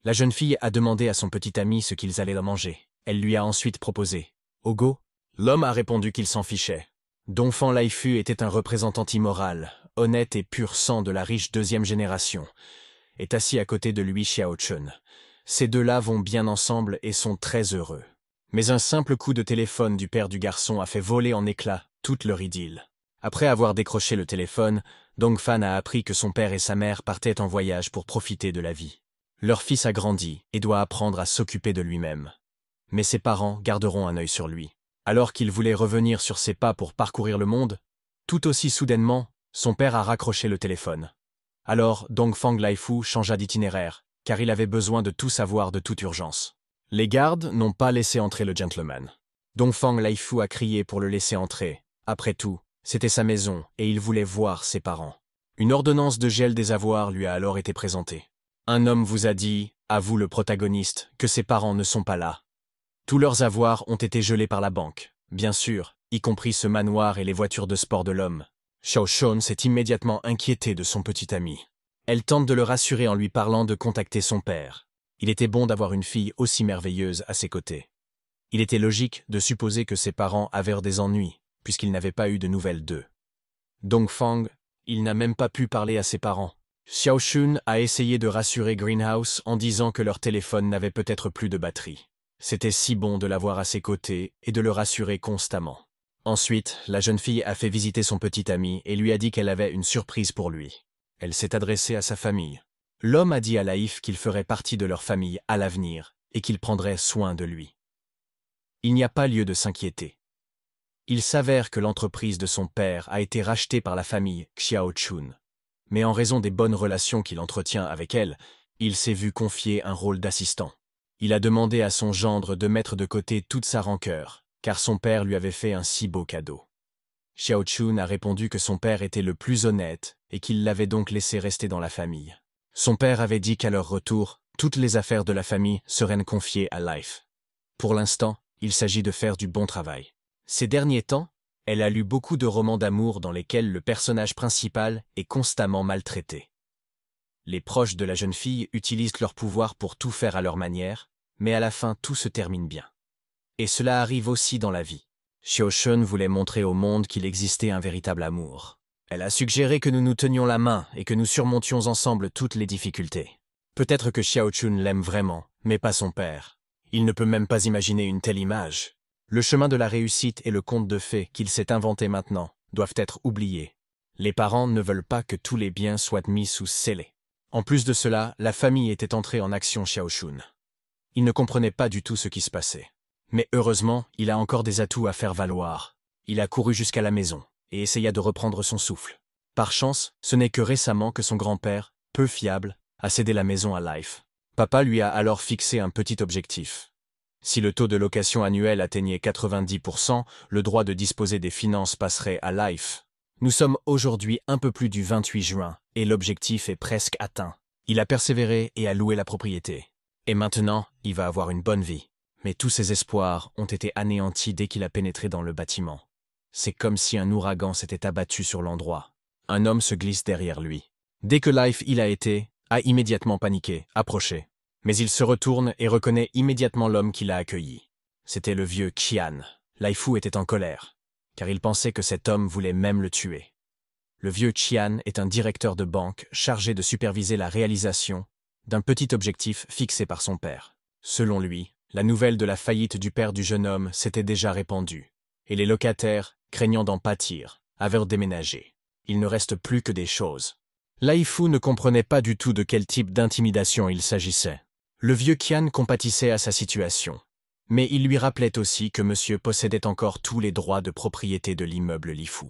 La jeune fille a demandé à son petit ami ce qu'ils allaient manger. Elle lui a ensuite proposé « Ogo ». L'homme a répondu qu'il s'en fichait. Dongfang Laifu était un représentant immoral, honnête et pur sang de la riche deuxième génération. Est assis à côté de lui Xiao Chun. Ces deux-là vont bien ensemble et sont très heureux. Mais un simple coup de téléphone du père du garçon a fait voler en éclats toute leur idylle. Après avoir décroché le téléphone, Dongfan a appris que son père et sa mère partaient en voyage pour profiter de la vie. Leur fils a grandi et doit apprendre à s'occuper de lui-même. Mais ses parents garderont un œil sur lui. Alors qu'il voulait revenir sur ses pas pour parcourir le monde, tout aussi soudainement, son père a raccroché le téléphone. Alors Dongfang Laifu changea d'itinéraire, car il avait besoin de tout savoir de toute urgence. Les gardes n'ont pas laissé entrer le gentleman. Dongfang Laifu a crié pour le laisser entrer. Après tout, c'était sa maison et il voulait voir ses parents. Une ordonnance de gel des avoirs lui a alors été présentée. Un homme vous a dit, à vous le protagoniste, que ses parents ne sont pas là. Tous leurs avoirs ont été gelés par la banque, bien sûr, y compris ce manoir et les voitures de sport de l'homme. Xiao Shun s'est immédiatement inquiétée de son petit ami. Elle tente de le rassurer en lui parlant de contacter son père. Il était bon d'avoir une fille aussi merveilleuse à ses côtés. Il était logique de supposer que ses parents avaient des ennuis, puisqu'il n'avait pas eu de nouvelles d'eux. Dongfang, il n'a même pas pu parler à ses parents. Xiao Shun a essayé de rassurer Greenhouse en disant que leur téléphone n'avait peut-être plus de batterie. C'était si bon de l'avoir à ses côtés et de le rassurer constamment. Ensuite, la jeune fille a fait visiter son petit ami et lui a dit qu'elle avait une surprise pour lui. Elle s'est adressée à sa famille. L'homme a dit à Laïf qu'il ferait partie de leur famille à l'avenir et qu'il prendrait soin de lui. Il n'y a pas lieu de s'inquiéter. Il s'avère que l'entreprise de son père a été rachetée par la famille Xiao Chun. Mais en raison des bonnes relations qu'il entretient avec elle, il s'est vu confier un rôle d'assistant. Il a demandé à son gendre de mettre de côté toute sa rancœur, car son père lui avait fait un si beau cadeau. Xiao Chun a répondu que son père était le plus honnête et qu'il l'avait donc laissé rester dans la famille. Son père avait dit qu'à leur retour, toutes les affaires de la famille seraient confiées à Life. Pour l'instant, il s'agit de faire du bon travail. Ces derniers temps, elle a lu beaucoup de romans d'amour dans lesquels le personnage principal est constamment maltraité. Les proches de la jeune fille utilisent leur pouvoir pour tout faire à leur manière, mais à la fin tout se termine bien. Et cela arrive aussi dans la vie. Xiao Shun voulait montrer au monde qu'il existait un véritable amour. Elle a suggéré que nous nous tenions la main et que nous surmontions ensemble toutes les difficultés. Peut-être que Xiao Chun l'aime vraiment, mais pas son père. Il ne peut même pas imaginer une telle image. Le chemin de la réussite et le conte de fées qu'il s'est inventé maintenant doivent être oubliés. Les parents ne veulent pas que tous les biens soient mis sous scellé. En plus de cela, la famille était entrée en action Xiao Shun. Il ne comprenait pas du tout ce qui se passait. Mais heureusement, il a encore des atouts à faire valoir. Il a couru jusqu'à la maison et essaya de reprendre son souffle. Par chance, ce n'est que récemment que son grand-père, peu fiable, a cédé la maison à Life. Papa lui a alors fixé un petit objectif. Si le taux de location annuel atteignait 90%, le droit de disposer des finances passerait à Life. Nous sommes aujourd'hui un peu plus du 28 juin, et l'objectif est presque atteint. Il a persévéré et a loué la propriété. Et maintenant, il va avoir une bonne vie. Mais tous ses espoirs ont été anéantis dès qu'il a pénétré dans le bâtiment. C'est comme si un ouragan s'était abattu sur l'endroit. Un homme se glisse derrière lui. Dès que Life il a été, a immédiatement paniqué, approché. Mais il se retourne et reconnaît immédiatement l'homme qui l'a accueilli. C'était le vieux Qian. Laifu était en colère, car il pensait que cet homme voulait même le tuer. Le vieux Qian est un directeur de banque chargé de superviser la réalisation d'un petit objectif fixé par son père. Selon lui, la nouvelle de la faillite du père du jeune homme s'était déjà répandue, et les locataires, craignant d'en pâtir, avaient déménagé. Il ne reste plus que des choses. Laifu ne comprenait pas du tout de quel type d'intimidation il s'agissait. Le vieux Qian compatissait à sa situation, mais il lui rappelait aussi que monsieur possédait encore tous les droits de propriété de l'immeuble Lifu.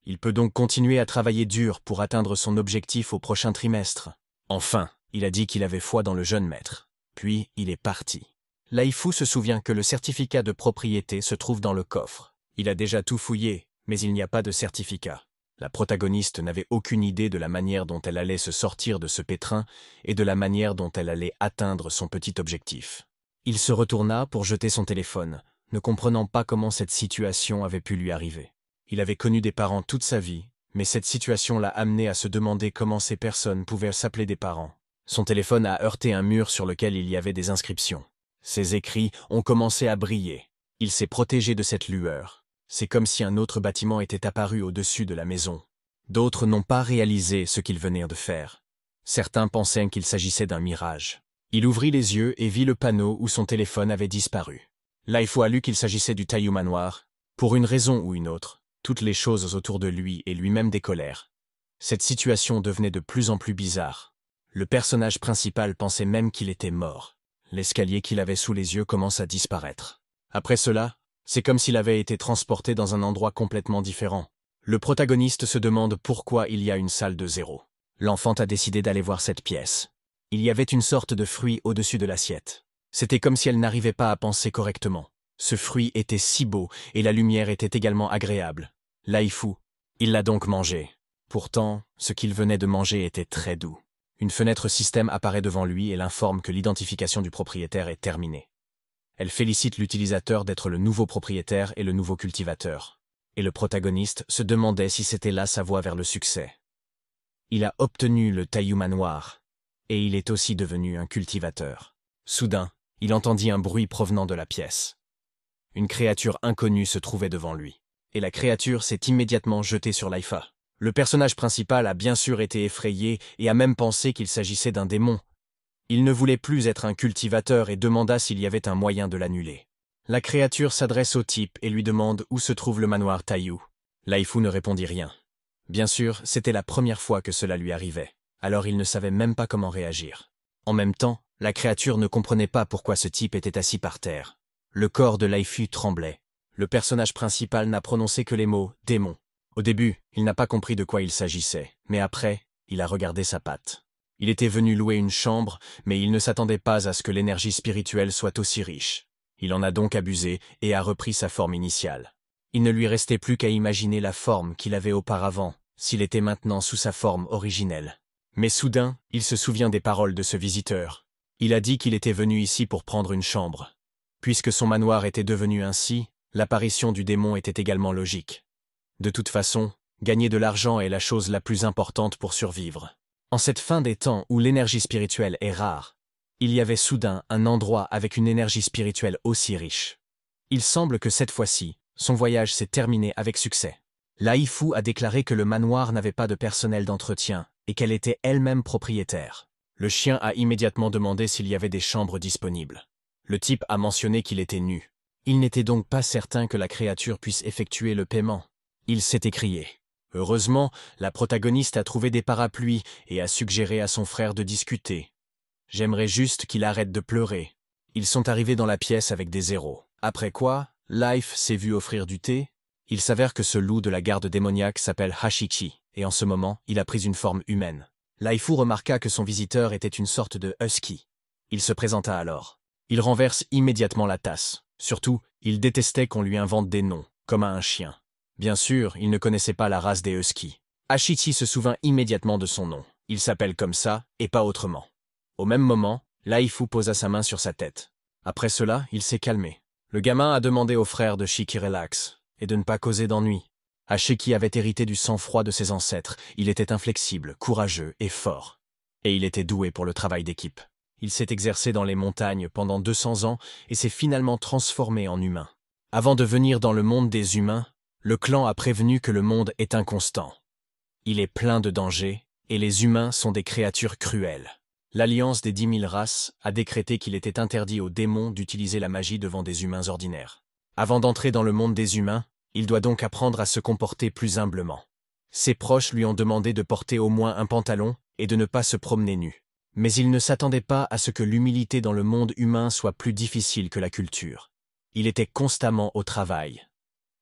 Il peut donc continuer à travailler dur pour atteindre son objectif au prochain trimestre. Enfin, il a dit qu'il avait foi dans le jeune maître. Puis, il est parti. Laifu se souvient que le certificat de propriété se trouve dans le coffre. Il a déjà tout fouillé, mais il n'y a pas de certificat. La protagoniste n'avait aucune idée de la manière dont elle allait se sortir de ce pétrin et de la manière dont elle allait atteindre son petit objectif. Il se retourna pour jeter son téléphone, ne comprenant pas comment cette situation avait pu lui arriver. Il avait connu des parents toute sa vie, mais cette situation l'a amené à se demander comment ces personnes pouvaient s'appeler des parents. Son téléphone a heurté un mur sur lequel il y avait des inscriptions. Ses écrits ont commencé à briller. Il s'est protégé de cette lueur. C'est comme si un autre bâtiment était apparu au-dessus de la maison. D'autres n'ont pas réalisé ce qu'ils venaient de faire. Certains pensaient qu'il s'agissait d'un mirage. Il ouvrit les yeux et vit le panneau où son téléphone avait disparu. Laifu a lu qu'il s'agissait du Taiyu Manoir. Pour une raison ou une autre, toutes les choses autour de lui et lui-même décollèrent. Cette situation devenait de plus en plus bizarre. Le personnage principal pensait même qu'il était mort. L'escalier qu'il avait sous les yeux commence à disparaître. Après cela, c'est comme s'il avait été transporté dans un endroit complètement différent. Le protagoniste se demande pourquoi il y a une salle de zéro. L'enfant a décidé d'aller voir cette pièce. Il y avait une sorte de fruit au-dessus de l'assiette. C'était comme si elle n'arrivait pas à penser correctement. Ce fruit était si beau et la lumière était également agréable. Laifu, il l'a donc mangé. Pourtant, ce qu'il venait de manger était très doux. Une fenêtre système apparaît devant lui et l'informe que l'identification du propriétaire est terminée. Elle félicite l'utilisateur d'être le nouveau propriétaire et le nouveau cultivateur. Et le protagoniste se demandait si c'était là sa voie vers le succès. Il a obtenu le Taiyu Manoir, et il est aussi devenu un cultivateur. Soudain, il entendit un bruit provenant de la pièce. Une créature inconnue se trouvait devant lui, et la créature s'est immédiatement jetée sur Laifu. Le personnage principal a bien sûr été effrayé et a même pensé qu'il s'agissait d'un démon. Il ne voulait plus être un cultivateur et demanda s'il y avait un moyen de l'annuler. La créature s'adresse au type et lui demande où se trouve le manoir Taiyu. Laifu ne répondit rien. Bien sûr, c'était la première fois que cela lui arrivait, alors il ne savait même pas comment réagir. En même temps, la créature ne comprenait pas pourquoi ce type était assis par terre. Le corps de Laifu tremblait. Le personnage principal n'a prononcé que les mots « démon ». Au début, il n'a pas compris de quoi il s'agissait, mais après, il a regardé sa patte. Il était venu louer une chambre, mais il ne s'attendait pas à ce que l'énergie spirituelle soit aussi riche. Il en a donc abusé et a repris sa forme initiale. Il ne lui restait plus qu'à imaginer la forme qu'il avait auparavant, s'il était maintenant sous sa forme originelle. Mais soudain, il se souvient des paroles de ce visiteur. Il a dit qu'il était venu ici pour prendre une chambre. Puisque son manoir était devenu ainsi, l'apparition du démon était également logique. De toute façon, gagner de l'argent est la chose la plus importante pour survivre. En cette fin des temps où l'énergie spirituelle est rare, il y avait soudain un endroit avec une énergie spirituelle aussi riche. Il semble que cette fois-ci, son voyage s'est terminé avec succès. Laifu a déclaré que le manoir n'avait pas de personnel d'entretien et qu'elle était elle-même propriétaire. Le chien a immédiatement demandé s'il y avait des chambres disponibles. Le type a mentionné qu'il était nu. Il n'était donc pas certain que la créature puisse effectuer le paiement. Il s'est écrié. Heureusement, la protagoniste a trouvé des parapluies et a suggéré à son frère de discuter. J'aimerais juste qu'il arrête de pleurer. Ils sont arrivés dans la pièce avec des zéros. Après quoi, Life s'est vu offrir du thé. Il s'avère que ce loup de la garde démoniaque s'appelle Hashiki, et en ce moment, il a pris une forme humaine. Laifu remarqua que son visiteur était une sorte de husky. Il se présenta alors. Il renverse immédiatement la tasse. Surtout, il détestait qu'on lui invente des noms, comme à un chien. Bien sûr, il ne connaissait pas la race des huskies. Hashiki se souvint immédiatement de son nom. Il s'appelle comme ça, et pas autrement. Au même moment, Laifu posa sa main sur sa tête. Après cela, il s'est calmé. Le gamin a demandé au frère de Shiki relax, et de ne pas causer d'ennui. Hashiki avait hérité du sang-froid de ses ancêtres. Il était inflexible, courageux et fort. Et il était doué pour le travail d'équipe. Il s'est exercé dans les montagnes pendant 200 ans et s'est finalement transformé en humain. Avant de venir dans le monde des humains, le clan a prévenu que le monde est inconstant. Il est plein de dangers, et les humains sont des créatures cruelles. L'Alliance des 10 000 races a décrété qu'il était interdit aux démons d'utiliser la magie devant des humains ordinaires. Avant d'entrer dans le monde des humains, il doit donc apprendre à se comporter plus humblement. Ses proches lui ont demandé de porter au moins un pantalon et de ne pas se promener nu. Mais il ne s'attendait pas à ce que l'humilité dans le monde humain soit plus difficile que la culture. Il était constamment au travail.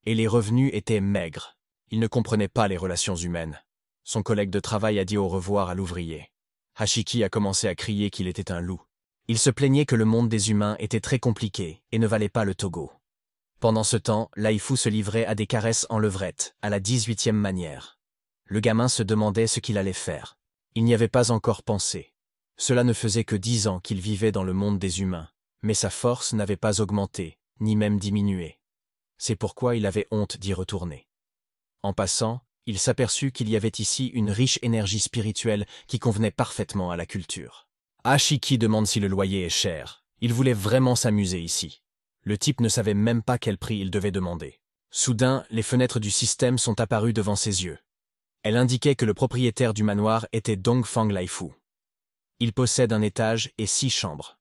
Et les revenus étaient maigres. Il ne comprenait pas les relations humaines. Son collègue de travail a dit au revoir à l'ouvrier. Hashiki a commencé à crier qu'il était un loup. Il se plaignait que le monde des humains était très compliqué et ne valait pas le Togo. Pendant ce temps, Laifu se livrait à des caresses en levrette, à la 18e manière. Le gamin se demandait ce qu'il allait faire. Il n'y avait pas encore pensé. Cela ne faisait que 10 ans qu'il vivait dans le monde des humains, mais sa force n'avait pas augmenté, ni même diminué. C'est pourquoi il avait honte d'y retourner. En passant, il s'aperçut qu'il y avait ici une riche énergie spirituelle qui convenait parfaitement à la culture. Ashiki demande si le loyer est cher. Il voulait vraiment s'amuser ici. Le type ne savait même pas quel prix il devait demander. Soudain, les fenêtres du système sont apparues devant ses yeux. Elle indiquait que le propriétaire du manoir était Dongfang Laifu. Il possède un étage et 6 chambres.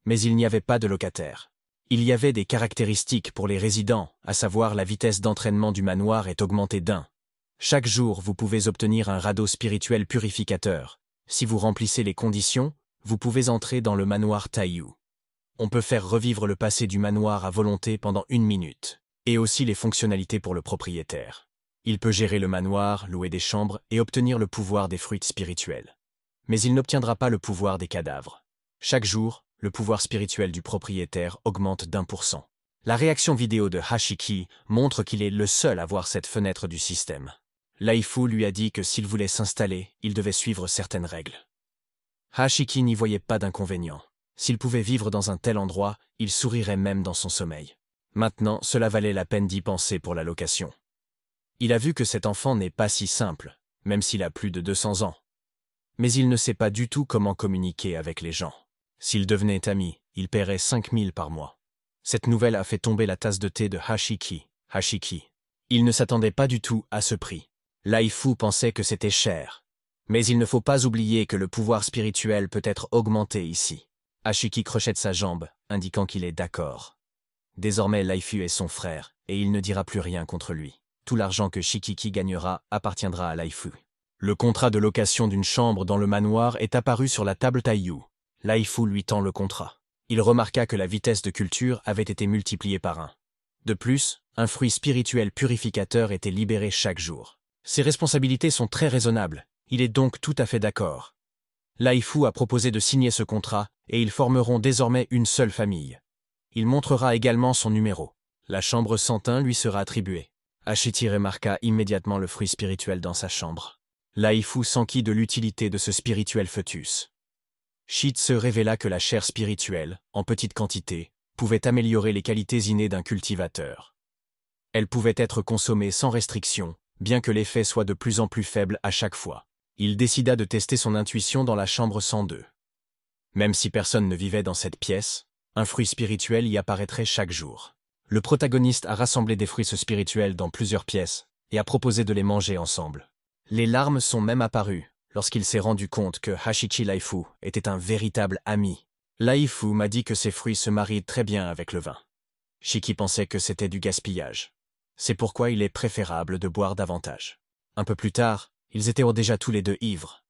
Mais il n'y avait pas de locataire. Il y avait des caractéristiques pour les résidents, à savoir la vitesse d'entraînement du manoir est augmentée d'1. Chaque jour, vous pouvez obtenir un radeau spirituel purificateur. Si vous remplissez les conditions, vous pouvez entrer dans le manoir Taiyu. On peut faire revivre le passé du manoir à volonté pendant 1 minute, et aussi les fonctionnalités pour le propriétaire. Il peut gérer le manoir, louer des chambres et obtenir le pouvoir des fruits spirituels. Mais il n'obtiendra pas le pouvoir des cadavres. Chaque jour, le pouvoir spirituel du propriétaire augmente d'1%. La réaction vidéo de Ashiki montre qu'il est le seul à voir cette fenêtre du système. Laifu lui a dit que s'il voulait s'installer, il devait suivre certaines règles. Ashiki n'y voyait pas d'inconvénient. S'il pouvait vivre dans un tel endroit, il sourirait même dans son sommeil. Maintenant, cela valait la peine d'y penser pour la location. Il a vu que cet enfant n'est pas si simple, même s'il a plus de 200 ans. Mais il ne sait pas du tout comment communiquer avec les gens. S'il devenait ami, il paierait 5 000 par mois. Cette nouvelle a fait tomber la tasse de thé de Ashiki. Il ne s'attendait pas du tout à ce prix. Laifu pensait que c'était cher. Mais il ne faut pas oublier que le pouvoir spirituel peut être augmenté ici. Ashiki crochette sa jambe, indiquant qu'il est d'accord. Désormais Laifu est son frère, et il ne dira plus rien contre lui. Tout l'argent que Shikiki gagnera appartiendra à Laifu. Le contrat de location d'une chambre dans le manoir est apparu sur la table Taiyu. Laifu lui tend le contrat. Il remarqua que la vitesse de culture avait été multipliée par 1. De plus, un fruit spirituel purificateur était libéré chaque jour. Ses responsabilités sont très raisonnables, il est donc tout à fait d'accord. Laifu a proposé de signer ce contrat et ils formeront désormais une seule famille. Il montrera également son numéro. La chambre 101 lui sera attribuée. Ashiki remarqua immédiatement le fruit spirituel dans sa chambre. Laifu s'enquit de l'utilité de ce spirituel fœtus. Shitse révéla que la chair spirituelle, en petite quantité, pouvait améliorer les qualités innées d'un cultivateur. Elle pouvait être consommée sans restriction, bien que l'effet soit de plus en plus faible à chaque fois. Il décida de tester son intuition dans la chambre 102. Même si personne ne vivait dans cette pièce, un fruit spirituel y apparaîtrait chaque jour. Le protagoniste a rassemblé des fruits spirituels dans plusieurs pièces et a proposé de les manger ensemble. Les larmes sont même apparues lorsqu'il s'est rendu compte que Ashiki Laifu était un véritable ami. Laifu m'a dit que ces fruits se marient très bien avec le vin. Shiki pensait que c'était du gaspillage. C'est pourquoi il est préférable de boire davantage. Un peu plus tard, ils étaient déjà tous les deux ivres.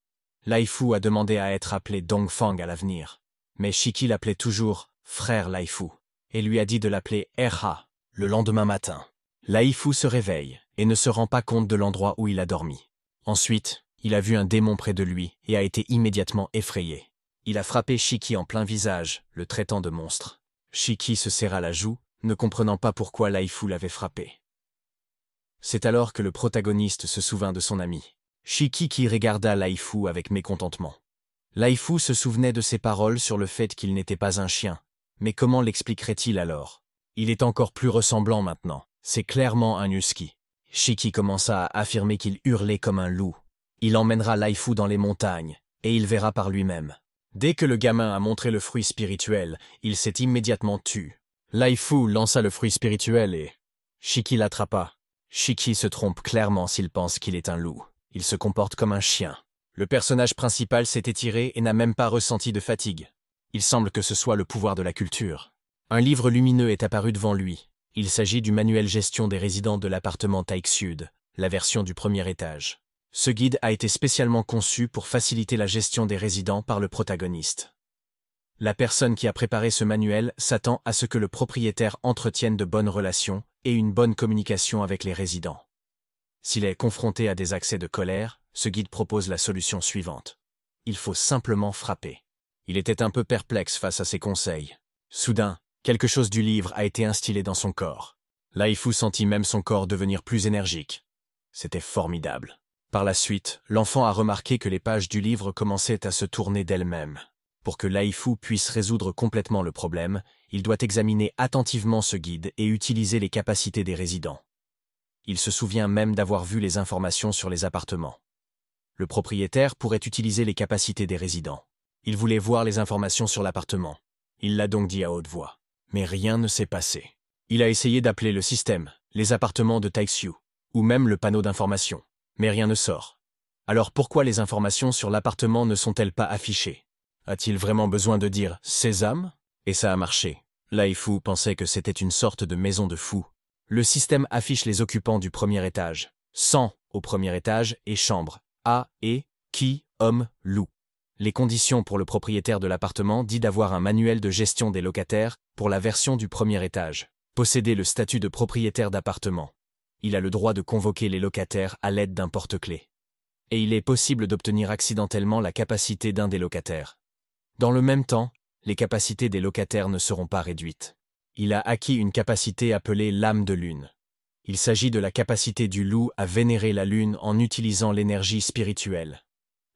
Laifu a demandé à être appelé Dongfang à l'avenir, mais Shiki l'appelait toujours « frère Laifu » et lui a dit de l'appeler Erha le lendemain matin. Laifu se réveille et ne se rend pas compte de l'endroit où il a dormi. Ensuite, il a vu un démon près de lui et a été immédiatement effrayé. Il a frappé Shiki en plein visage, le traitant de monstre. Shiki se serra la joue, ne comprenant pas pourquoi Laifu l'avait frappé. C'est alors que le protagoniste se souvint de son ami. Shiki qui regarda Laifu avec mécontentement. Laifu se souvenait de ses paroles sur le fait qu'il n'était pas un chien. Mais comment l'expliquerait-il alors? Il est encore plus ressemblant maintenant. C'est clairement un husky. Shiki commença à affirmer qu'il hurlait comme un loup. Il emmènera Laifu dans les montagnes, et il verra par lui-même. Dès que le gamin a montré le fruit spirituel, il s'est immédiatement tu. Laifu lança le fruit spirituel et Shiki l'attrapa. Shiki se trompe clairement s'il pense qu'il est un loup. Il se comporte comme un chien. Le personnage principal s'est étiré et n'a même pas ressenti de fatigue. Il semble que ce soit le pouvoir de la culture. Un livre lumineux est apparu devant lui. Il s'agit du manuel gestion des résidents de l'appartement Taik Sud, la version du premier étage. Ce guide a été spécialement conçu pour faciliter la gestion des résidents par le protagoniste. La personne qui a préparé ce manuel s'attend à ce que le propriétaire entretienne de bonnes relations et une bonne communication avec les résidents. S'il est confronté à des accès de colère, ce guide propose la solution suivante. Il faut simplement frapper. Il était un peu perplexe face à ces conseils. Soudain, quelque chose du livre a été instillé dans son corps. Laifu sentit même son corps devenir plus énergique. C'était formidable. Par la suite, l'enfant a remarqué que les pages du livre commençaient à se tourner d'elles-mêmes. Pour que Laifu puisse résoudre complètement le problème, il doit examiner attentivement ce guide et utiliser les capacités des résidents. Il se souvient même d'avoir vu les informations sur les appartements. Le propriétaire pourrait utiliser les capacités des résidents. Il voulait voir les informations sur l'appartement. Il l'a donc dit à haute voix. Mais rien ne s'est passé. Il a essayé d'appeler le système, les appartements de Taixiu, ou même le panneau d'information. Mais rien ne sort. Alors pourquoi les informations sur l'appartement ne sont-elles pas affichées? A-t-il vraiment besoin de dire « Sésame » ? Et ça a marché. Laifu pensait que c'était une sorte de maison de fous. Le système affiche les occupants du premier étage. 100 au premier étage et chambre. A et qui, homme, loup. Les conditions pour le propriétaire de l'appartement dit d'avoir un manuel de gestion des locataires pour la version du premier étage. Posséder le statut de propriétaire d'appartement. Il a le droit de convoquer les locataires à l'aide d'un porte-clés. Et il est possible d'obtenir accidentellement la capacité d'un des locataires. Dans le même temps, les capacités des locataires ne seront pas réduites. Il a acquis une capacité appelée l'âme de lune. Il s'agit de la capacité du loup à vénérer la lune en utilisant l'énergie spirituelle.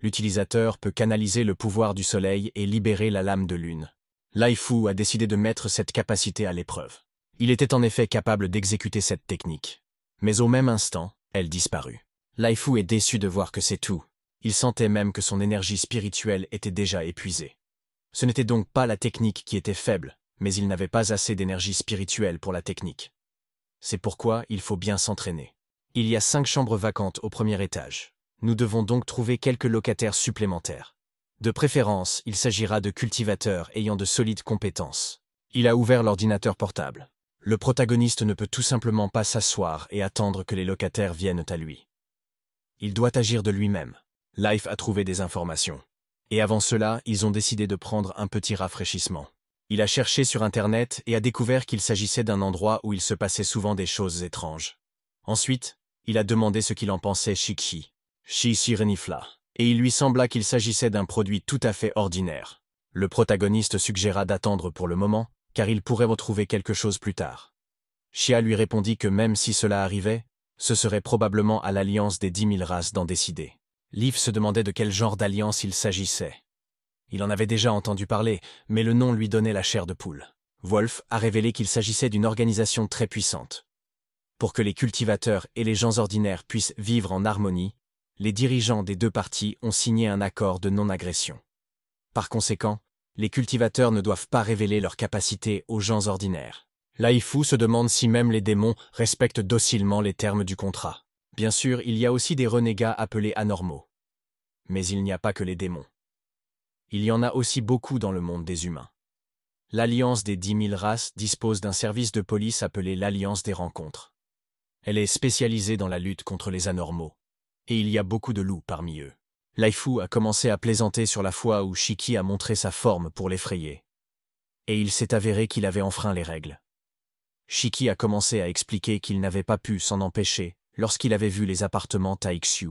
L'utilisateur peut canaliser le pouvoir du soleil et libérer la lame de lune. Laifu a décidé de mettre cette capacité à l'épreuve. Il était en effet capable d'exécuter cette technique. Mais au même instant, elle disparut. Laifu est déçu de voir que c'est tout. Il sentait même que son énergie spirituelle était déjà épuisée. Ce n'était donc pas la technique qui était faible, mais il n'avait pas assez d'énergie spirituelle pour la technique. C'est pourquoi il faut bien s'entraîner. Il y a 5 chambres vacantes au premier étage. Nous devons donc trouver quelques locataires supplémentaires. De préférence, il s'agira de cultivateurs ayant de solides compétences. Il a ouvert l'ordinateur portable. Le protagoniste ne peut tout simplement pas s'asseoir et attendre que les locataires viennent à lui. Il doit agir de lui-même. Life a trouvé des informations. Et avant cela, ils ont décidé de prendre un petit rafraîchissement. Il a cherché sur Internet et a découvert qu'il s'agissait d'un endroit où il se passait souvent des choses étranges. Ensuite, il a demandé ce qu'il en pensait Shiki. Shi renifla. Et il lui sembla qu'il s'agissait d'un produit tout à fait ordinaire. Le protagoniste suggéra d'attendre pour le moment, car il pourrait retrouver quelque chose plus tard. Shia lui répondit que même si cela arrivait, ce serait probablement à l'alliance des 10 000 races d'en décider. Liv se demandait de quel genre d'alliance il s'agissait. Il en avait déjà entendu parler, mais le nom lui donnait la chair de poule. Wolf a révélé qu'il s'agissait d'une organisation très puissante. Pour que les cultivateurs et les gens ordinaires puissent vivre en harmonie, les dirigeants des deux parties ont signé un accord de non-agression. Par conséquent, les cultivateurs ne doivent pas révéler leurs capacités aux gens ordinaires. Laifu se demande si même les démons respectent docilement les termes du contrat. Bien sûr, il y a aussi des renégats appelés anormaux. Mais il n'y a pas que les démons. Il y en a aussi beaucoup dans le monde des humains. L'Alliance des 10 000 races dispose d'un service de police appelé l'Alliance des rencontres. Elle est spécialisée dans la lutte contre les anormaux. Et il y a beaucoup de loups parmi eux. Laifu a commencé à plaisanter sur la fois où Shiki a montré sa forme pour l'effrayer. Et il s'est avéré qu'il avait enfreint les règles. Shiki a commencé à expliquer qu'il n'avait pas pu s'en empêcher lorsqu'il avait vu les appartements Taixiu.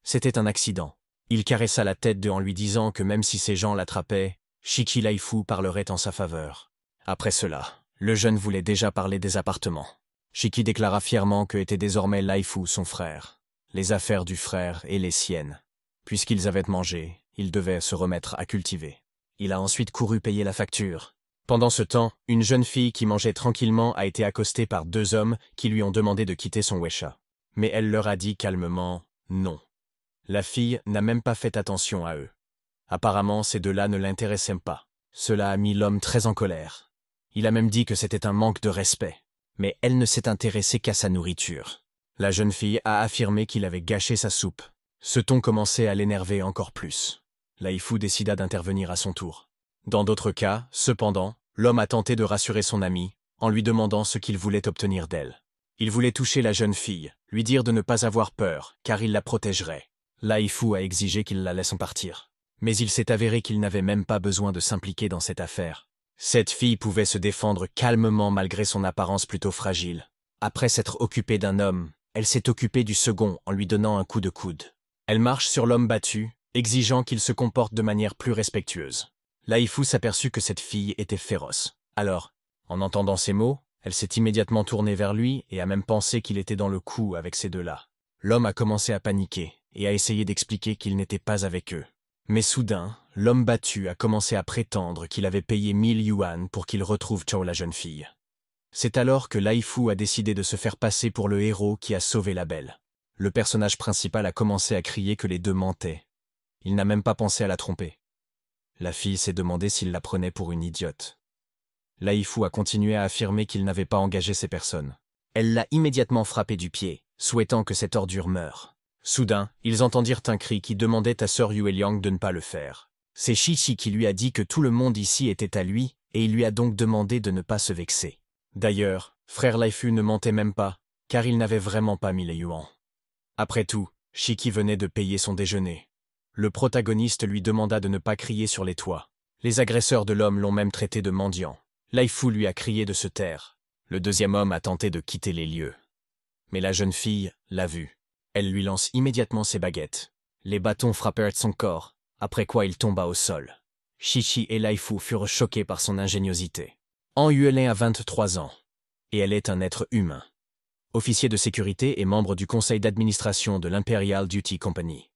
C'était un accident. Il caressa la tête en lui disant que même si ces gens l'attrapaient, Shiki Laifu parlerait en sa faveur. Après cela, le jeune voulait déjà parler des appartements. Shiki déclara fièrement que était désormais Laifu son frère. Les affaires du frère et les siennes. Puisqu'ils avaient mangé, ils devaient se remettre à cultiver. Il a ensuite couru payer la facture. Pendant ce temps, une jeune fille qui mangeait tranquillement a été accostée par 2 hommes qui lui ont demandé de quitter son wecha. Mais elle leur a dit calmement « non ». La fille n'a même pas fait attention à eux. Apparemment, ces 2-là ne l'intéressaient pas. Cela a mis l'homme très en colère. Il a même dit que c'était un manque de respect. Mais elle ne s'est intéressée qu'à sa nourriture. La jeune fille a affirmé qu'il avait gâché sa soupe. Ce ton commençait à l'énerver encore plus. Laifu décida d'intervenir à son tour. Dans d'autres cas, cependant, l'homme a tenté de rassurer son ami, en lui demandant ce qu'il voulait obtenir d'elle. Il voulait toucher la jeune fille, lui dire de ne pas avoir peur, car il la protégerait. Laifu a exigé qu'il la laisse en partir. Mais il s'est avéré qu'il n'avait même pas besoin de s'impliquer dans cette affaire. Cette fille pouvait se défendre calmement malgré son apparence plutôt fragile. Après s'être occupée d'un homme, elle s'est occupée du second en lui donnant un coup de coude. Elle marche sur l'homme battu, exigeant qu'il se comporte de manière plus respectueuse. Laifu s'aperçut que cette fille était féroce. Alors, en entendant ces mots, elle s'est immédiatement tournée vers lui et a même pensé qu'il était dans le coup avec ces 2-là. L'homme a commencé à paniquer et a essayé d'expliquer qu'il n'était pas avec eux. Mais soudain, l'homme battu a commencé à prétendre qu'il avait payé 1000 yuan pour qu'il retrouve Chao la jeune fille. C'est alors que Laifu a décidé de se faire passer pour le héros qui a sauvé la belle. Le personnage principal a commencé à crier que les 2 mentaient. Il n'a même pas pensé à la tromper. La fille s'est demandé s'il la prenait pour une idiote. Laifu a continué à affirmer qu'il n'avait pas engagé ces personnes. Elle l'a immédiatement frappé du pied, souhaitant que cette ordure meure. Soudain, ils entendirent un cri qui demandait à Sir Yueliang de ne pas le faire. C'est Shichi qui lui a dit que tout le monde ici était à lui, et il lui a donc demandé de ne pas se vexer. D'ailleurs, frère Laifu ne mentait même pas, car il n'avait vraiment pas mis les yuans. Après tout, Shiki venait de payer son déjeuner. Le protagoniste lui demanda de ne pas crier sur les toits. Les agresseurs de l'homme l'ont même traité de mendiant. Laifu lui a crié de se taire. Le deuxième homme a tenté de quitter les lieux. Mais la jeune fille l'a vu. Elle lui lance immédiatement ses baguettes. Les bâtons frappèrent son corps, après quoi il tomba au sol. Shichi et Laifu furent choqués par son ingéniosité. Han Yuelin a 23 ans, et elle est un être humain. Officier de sécurité et membre du conseil d'administration de l'Imperial Duty Company.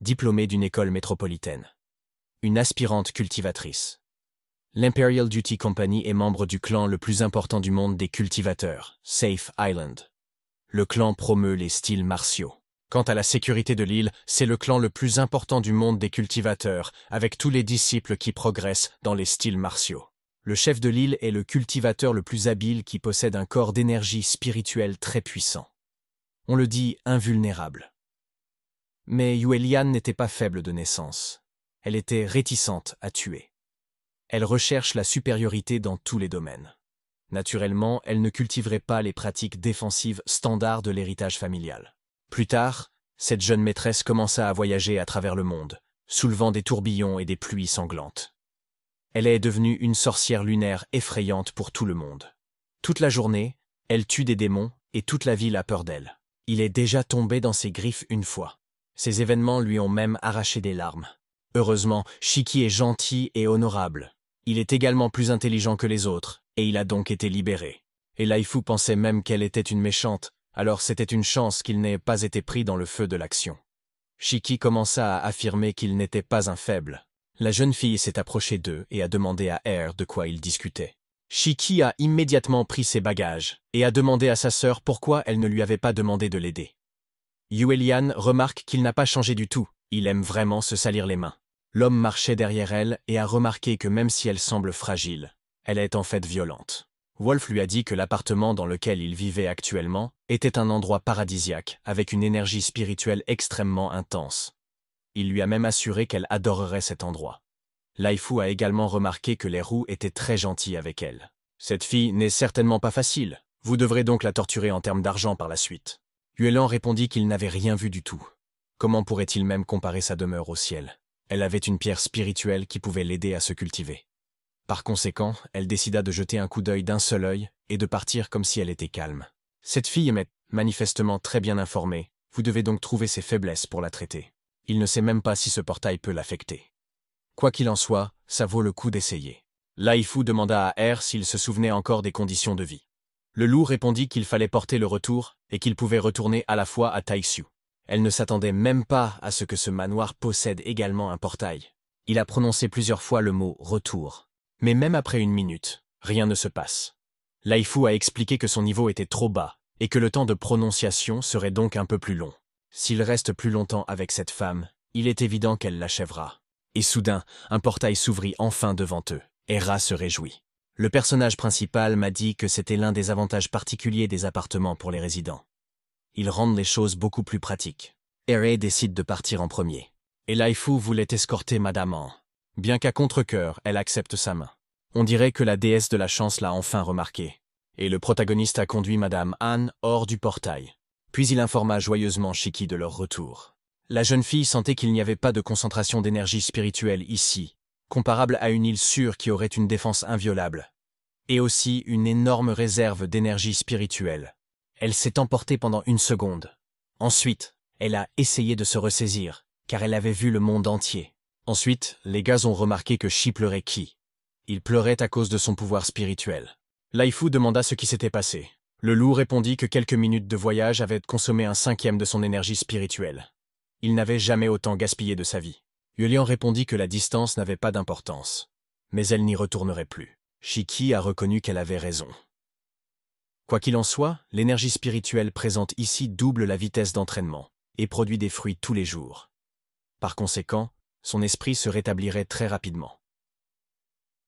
Diplômée d'une école métropolitaine. Une aspirante cultivatrice. L'Imperial Duty Company est membre du clan le plus important du monde des cultivateurs, Safe Island. Le clan promeut les styles martiaux. Quant à la sécurité de l'île, c'est le clan le plus important du monde des cultivateurs, avec tous les disciples qui progressent dans les styles martiaux. Le chef de l'île est le cultivateur le plus habile qui possède un corps d'énergie spirituelle très puissant. On le dit invulnérable. Mais Yuelian n'était pas faible de naissance. Elle était réticente à tuer. Elle recherche la supériorité dans tous les domaines. Naturellement, elle ne cultiverait pas les pratiques défensives standards de l'héritage familial. Plus tard, cette jeune maîtresse commença à voyager à travers le monde, soulevant des tourbillons et des pluies sanglantes. Elle est devenue une sorcière lunaire effrayante pour tout le monde. Toute la journée, elle tue des démons et toute la ville a peur d'elle. Il est déjà tombé dans ses griffes une fois. Ces événements lui ont même arraché des larmes. Heureusement, Shiki est gentil et honorable. Il est également plus intelligent que les autres, et il a donc été libéré. Et Laifu pensait même qu'elle était une méchante, alors c'était une chance qu'il n'ait pas été pris dans le feu de l'action. Shiki commença à affirmer qu'il n'était pas un faible. La jeune fille s'est approchée d'eux et a demandé à Air de quoi ils discutaient. Shiki a immédiatement pris ses bagages et a demandé à sa sœur pourquoi elle ne lui avait pas demandé de l'aider. Yuelian remarque qu'il n'a pas changé du tout, il aime vraiment se salir les mains. L'homme marchait derrière elle et a remarqué que même si elle semble fragile, elle est en fait violente. Wolf lui a dit que l'appartement dans lequel il vivait actuellement était un endroit paradisiaque avec une énergie spirituelle extrêmement intense. Il lui a même assuré qu'elle adorerait cet endroit. Laifu a également remarqué que les roux étaient très gentils avec elle. Cette fille n'est certainement pas facile, vous devrez donc la torturer en termes d'argent par la suite. Yuelan répondit qu'il n'avait rien vu du tout. Comment pourrait-il même comparer sa demeure au ciel? Elle avait une pierre spirituelle qui pouvait l'aider à se cultiver. Par conséquent, elle décida de jeter un coup d'œil d'un seul œil et de partir comme si elle était calme. Cette fille est manifestement très bien informée, vous devez donc trouver ses faiblesses pour la traiter. Il ne sait même pas si ce portail peut l'affecter. Quoi qu'il en soit, ça vaut le coup d'essayer. Laifu demanda à Er s'il se souvenait encore des conditions de vie. Le loup répondit qu'il fallait porter le retour et qu'il pouvait retourner à la fois à Taixiu. Elle ne s'attendait même pas à ce que ce manoir possède également un portail. Il a prononcé plusieurs fois le mot « retour ». Mais même après une minute, rien ne se passe. Laifu a expliqué que son niveau était trop bas et que le temps de prononciation serait donc un peu plus long. S'il reste plus longtemps avec cette femme, il est évident qu'elle l'achèvera. Et soudain, un portail s'ouvrit enfin devant eux. Hera se réjouit. Le personnage principal m'a dit que c'était l'un des avantages particuliers des appartements pour les résidents. Ils rendent les choses beaucoup plus pratiques. Hera décide de partir en premier. Et Laifu voulait escorter Madame Han. Bien qu'à contre-cœur, elle accepte sa main. On dirait que la déesse de la chance l'a enfin remarqué. Et le protagoniste a conduit Madame Han hors du portail. Puis il informa joyeusement Shiki de leur retour. La jeune fille sentait qu'il n'y avait pas de concentration d'énergie spirituelle ici, comparable à une île sûre qui aurait une défense inviolable. Et aussi une énorme réserve d'énergie spirituelle. Elle s'est emportée pendant une seconde. Ensuite, elle a essayé de se ressaisir, car elle avait vu le monde entier. Ensuite, les gars ont remarqué que Shi pleurait qui. Il pleurait à cause de son pouvoir spirituel. Laifu demanda ce qui s'était passé. Le loup répondit que quelques minutes de voyage avaient consommé un cinquième de son énergie spirituelle. Il n'avait jamais autant gaspillé de sa vie. Yuelian répondit que la distance n'avait pas d'importance. Mais elle n'y retournerait plus. Shiki a reconnu qu'elle avait raison. Quoi qu'il en soit, l'énergie spirituelle présente ici double la vitesse d'entraînement et produit des fruits tous les jours. Par conséquent, son esprit se rétablirait très rapidement.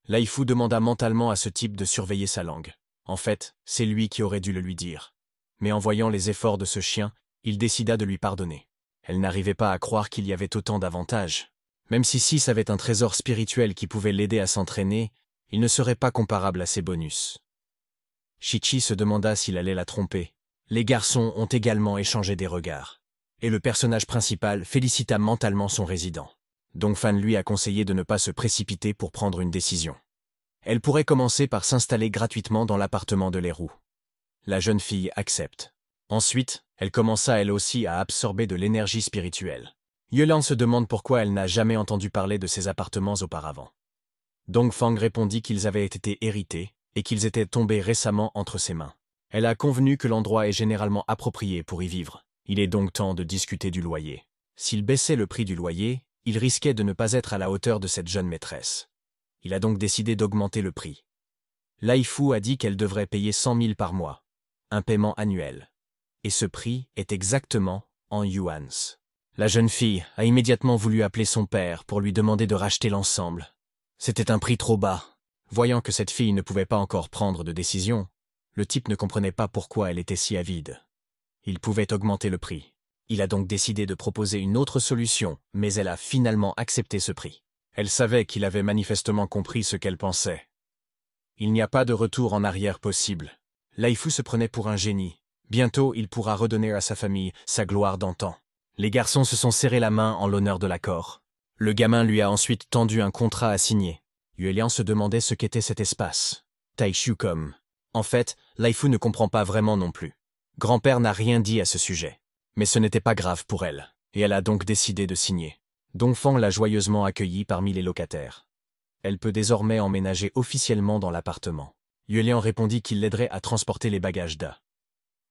Lai Fu demanda mentalement à ce type de surveiller sa langue. En fait, c'est lui qui aurait dû le lui dire. Mais en voyant les efforts de ce chien, il décida de lui pardonner. Elle n'arrivait pas à croire qu'il y avait autant d'avantages. Même si Sis avait un trésor spirituel qui pouvait l'aider à s'entraîner, il ne serait pas comparable à ses bonus. Shichi se demanda s'il allait la tromper. Les garçons ont également échangé des regards. Et le personnage principal félicita mentalement son résident. Dongfan lui a conseillé de ne pas se précipiter pour prendre une décision. Elle pourrait commencer par s'installer gratuitement dans l'appartement de l'héros. La jeune fille accepte. Ensuite, elle commença elle aussi à absorber de l'énergie spirituelle. Yuelan se demande pourquoi elle n'a jamais entendu parler de ces appartements auparavant. Dongfang répondit qu'ils avaient été hérités et qu'ils étaient tombés récemment entre ses mains. Elle a convenu que l'endroit est généralement approprié pour y vivre. Il est donc temps de discuter du loyer. S'il baissait le prix du loyer, il risquait de ne pas être à la hauteur de cette jeune maîtresse. Il a donc décidé d'augmenter le prix. Lai Fu a dit qu'elle devrait payer 100 000 par mois, un paiement annuel. Et ce prix est exactement en yuans. La jeune fille a immédiatement voulu appeler son père pour lui demander de racheter l'ensemble. C'était un prix trop bas. Voyant que cette fille ne pouvait pas encore prendre de décision, le type ne comprenait pas pourquoi elle était si avide. Il pouvait augmenter le prix. Il a donc décidé de proposer une autre solution, mais elle a finalement accepté ce prix. Elle savait qu'il avait manifestement compris ce qu'elle pensait. Il n'y a pas de retour en arrière possible. Lai Fu se prenait pour un génie. Bientôt, il pourra redonner à sa famille sa gloire d'antan. Les garçons se sont serrés la main en l'honneur de l'accord. Le gamin lui a ensuite tendu un contrat à signer. Yuelian se demandait ce qu'était cet espace. Taishukom. En fait, Lai Fu ne comprend pas vraiment non plus. Grand-père n'a rien dit à ce sujet. Mais ce n'était pas grave pour elle, et elle a donc décidé de signer. Dongfang l'a joyeusement accueillie parmi les locataires. Elle peut désormais emménager officiellement dans l'appartement. Yuelian répondit qu'il l'aiderait à transporter les bagages d'A.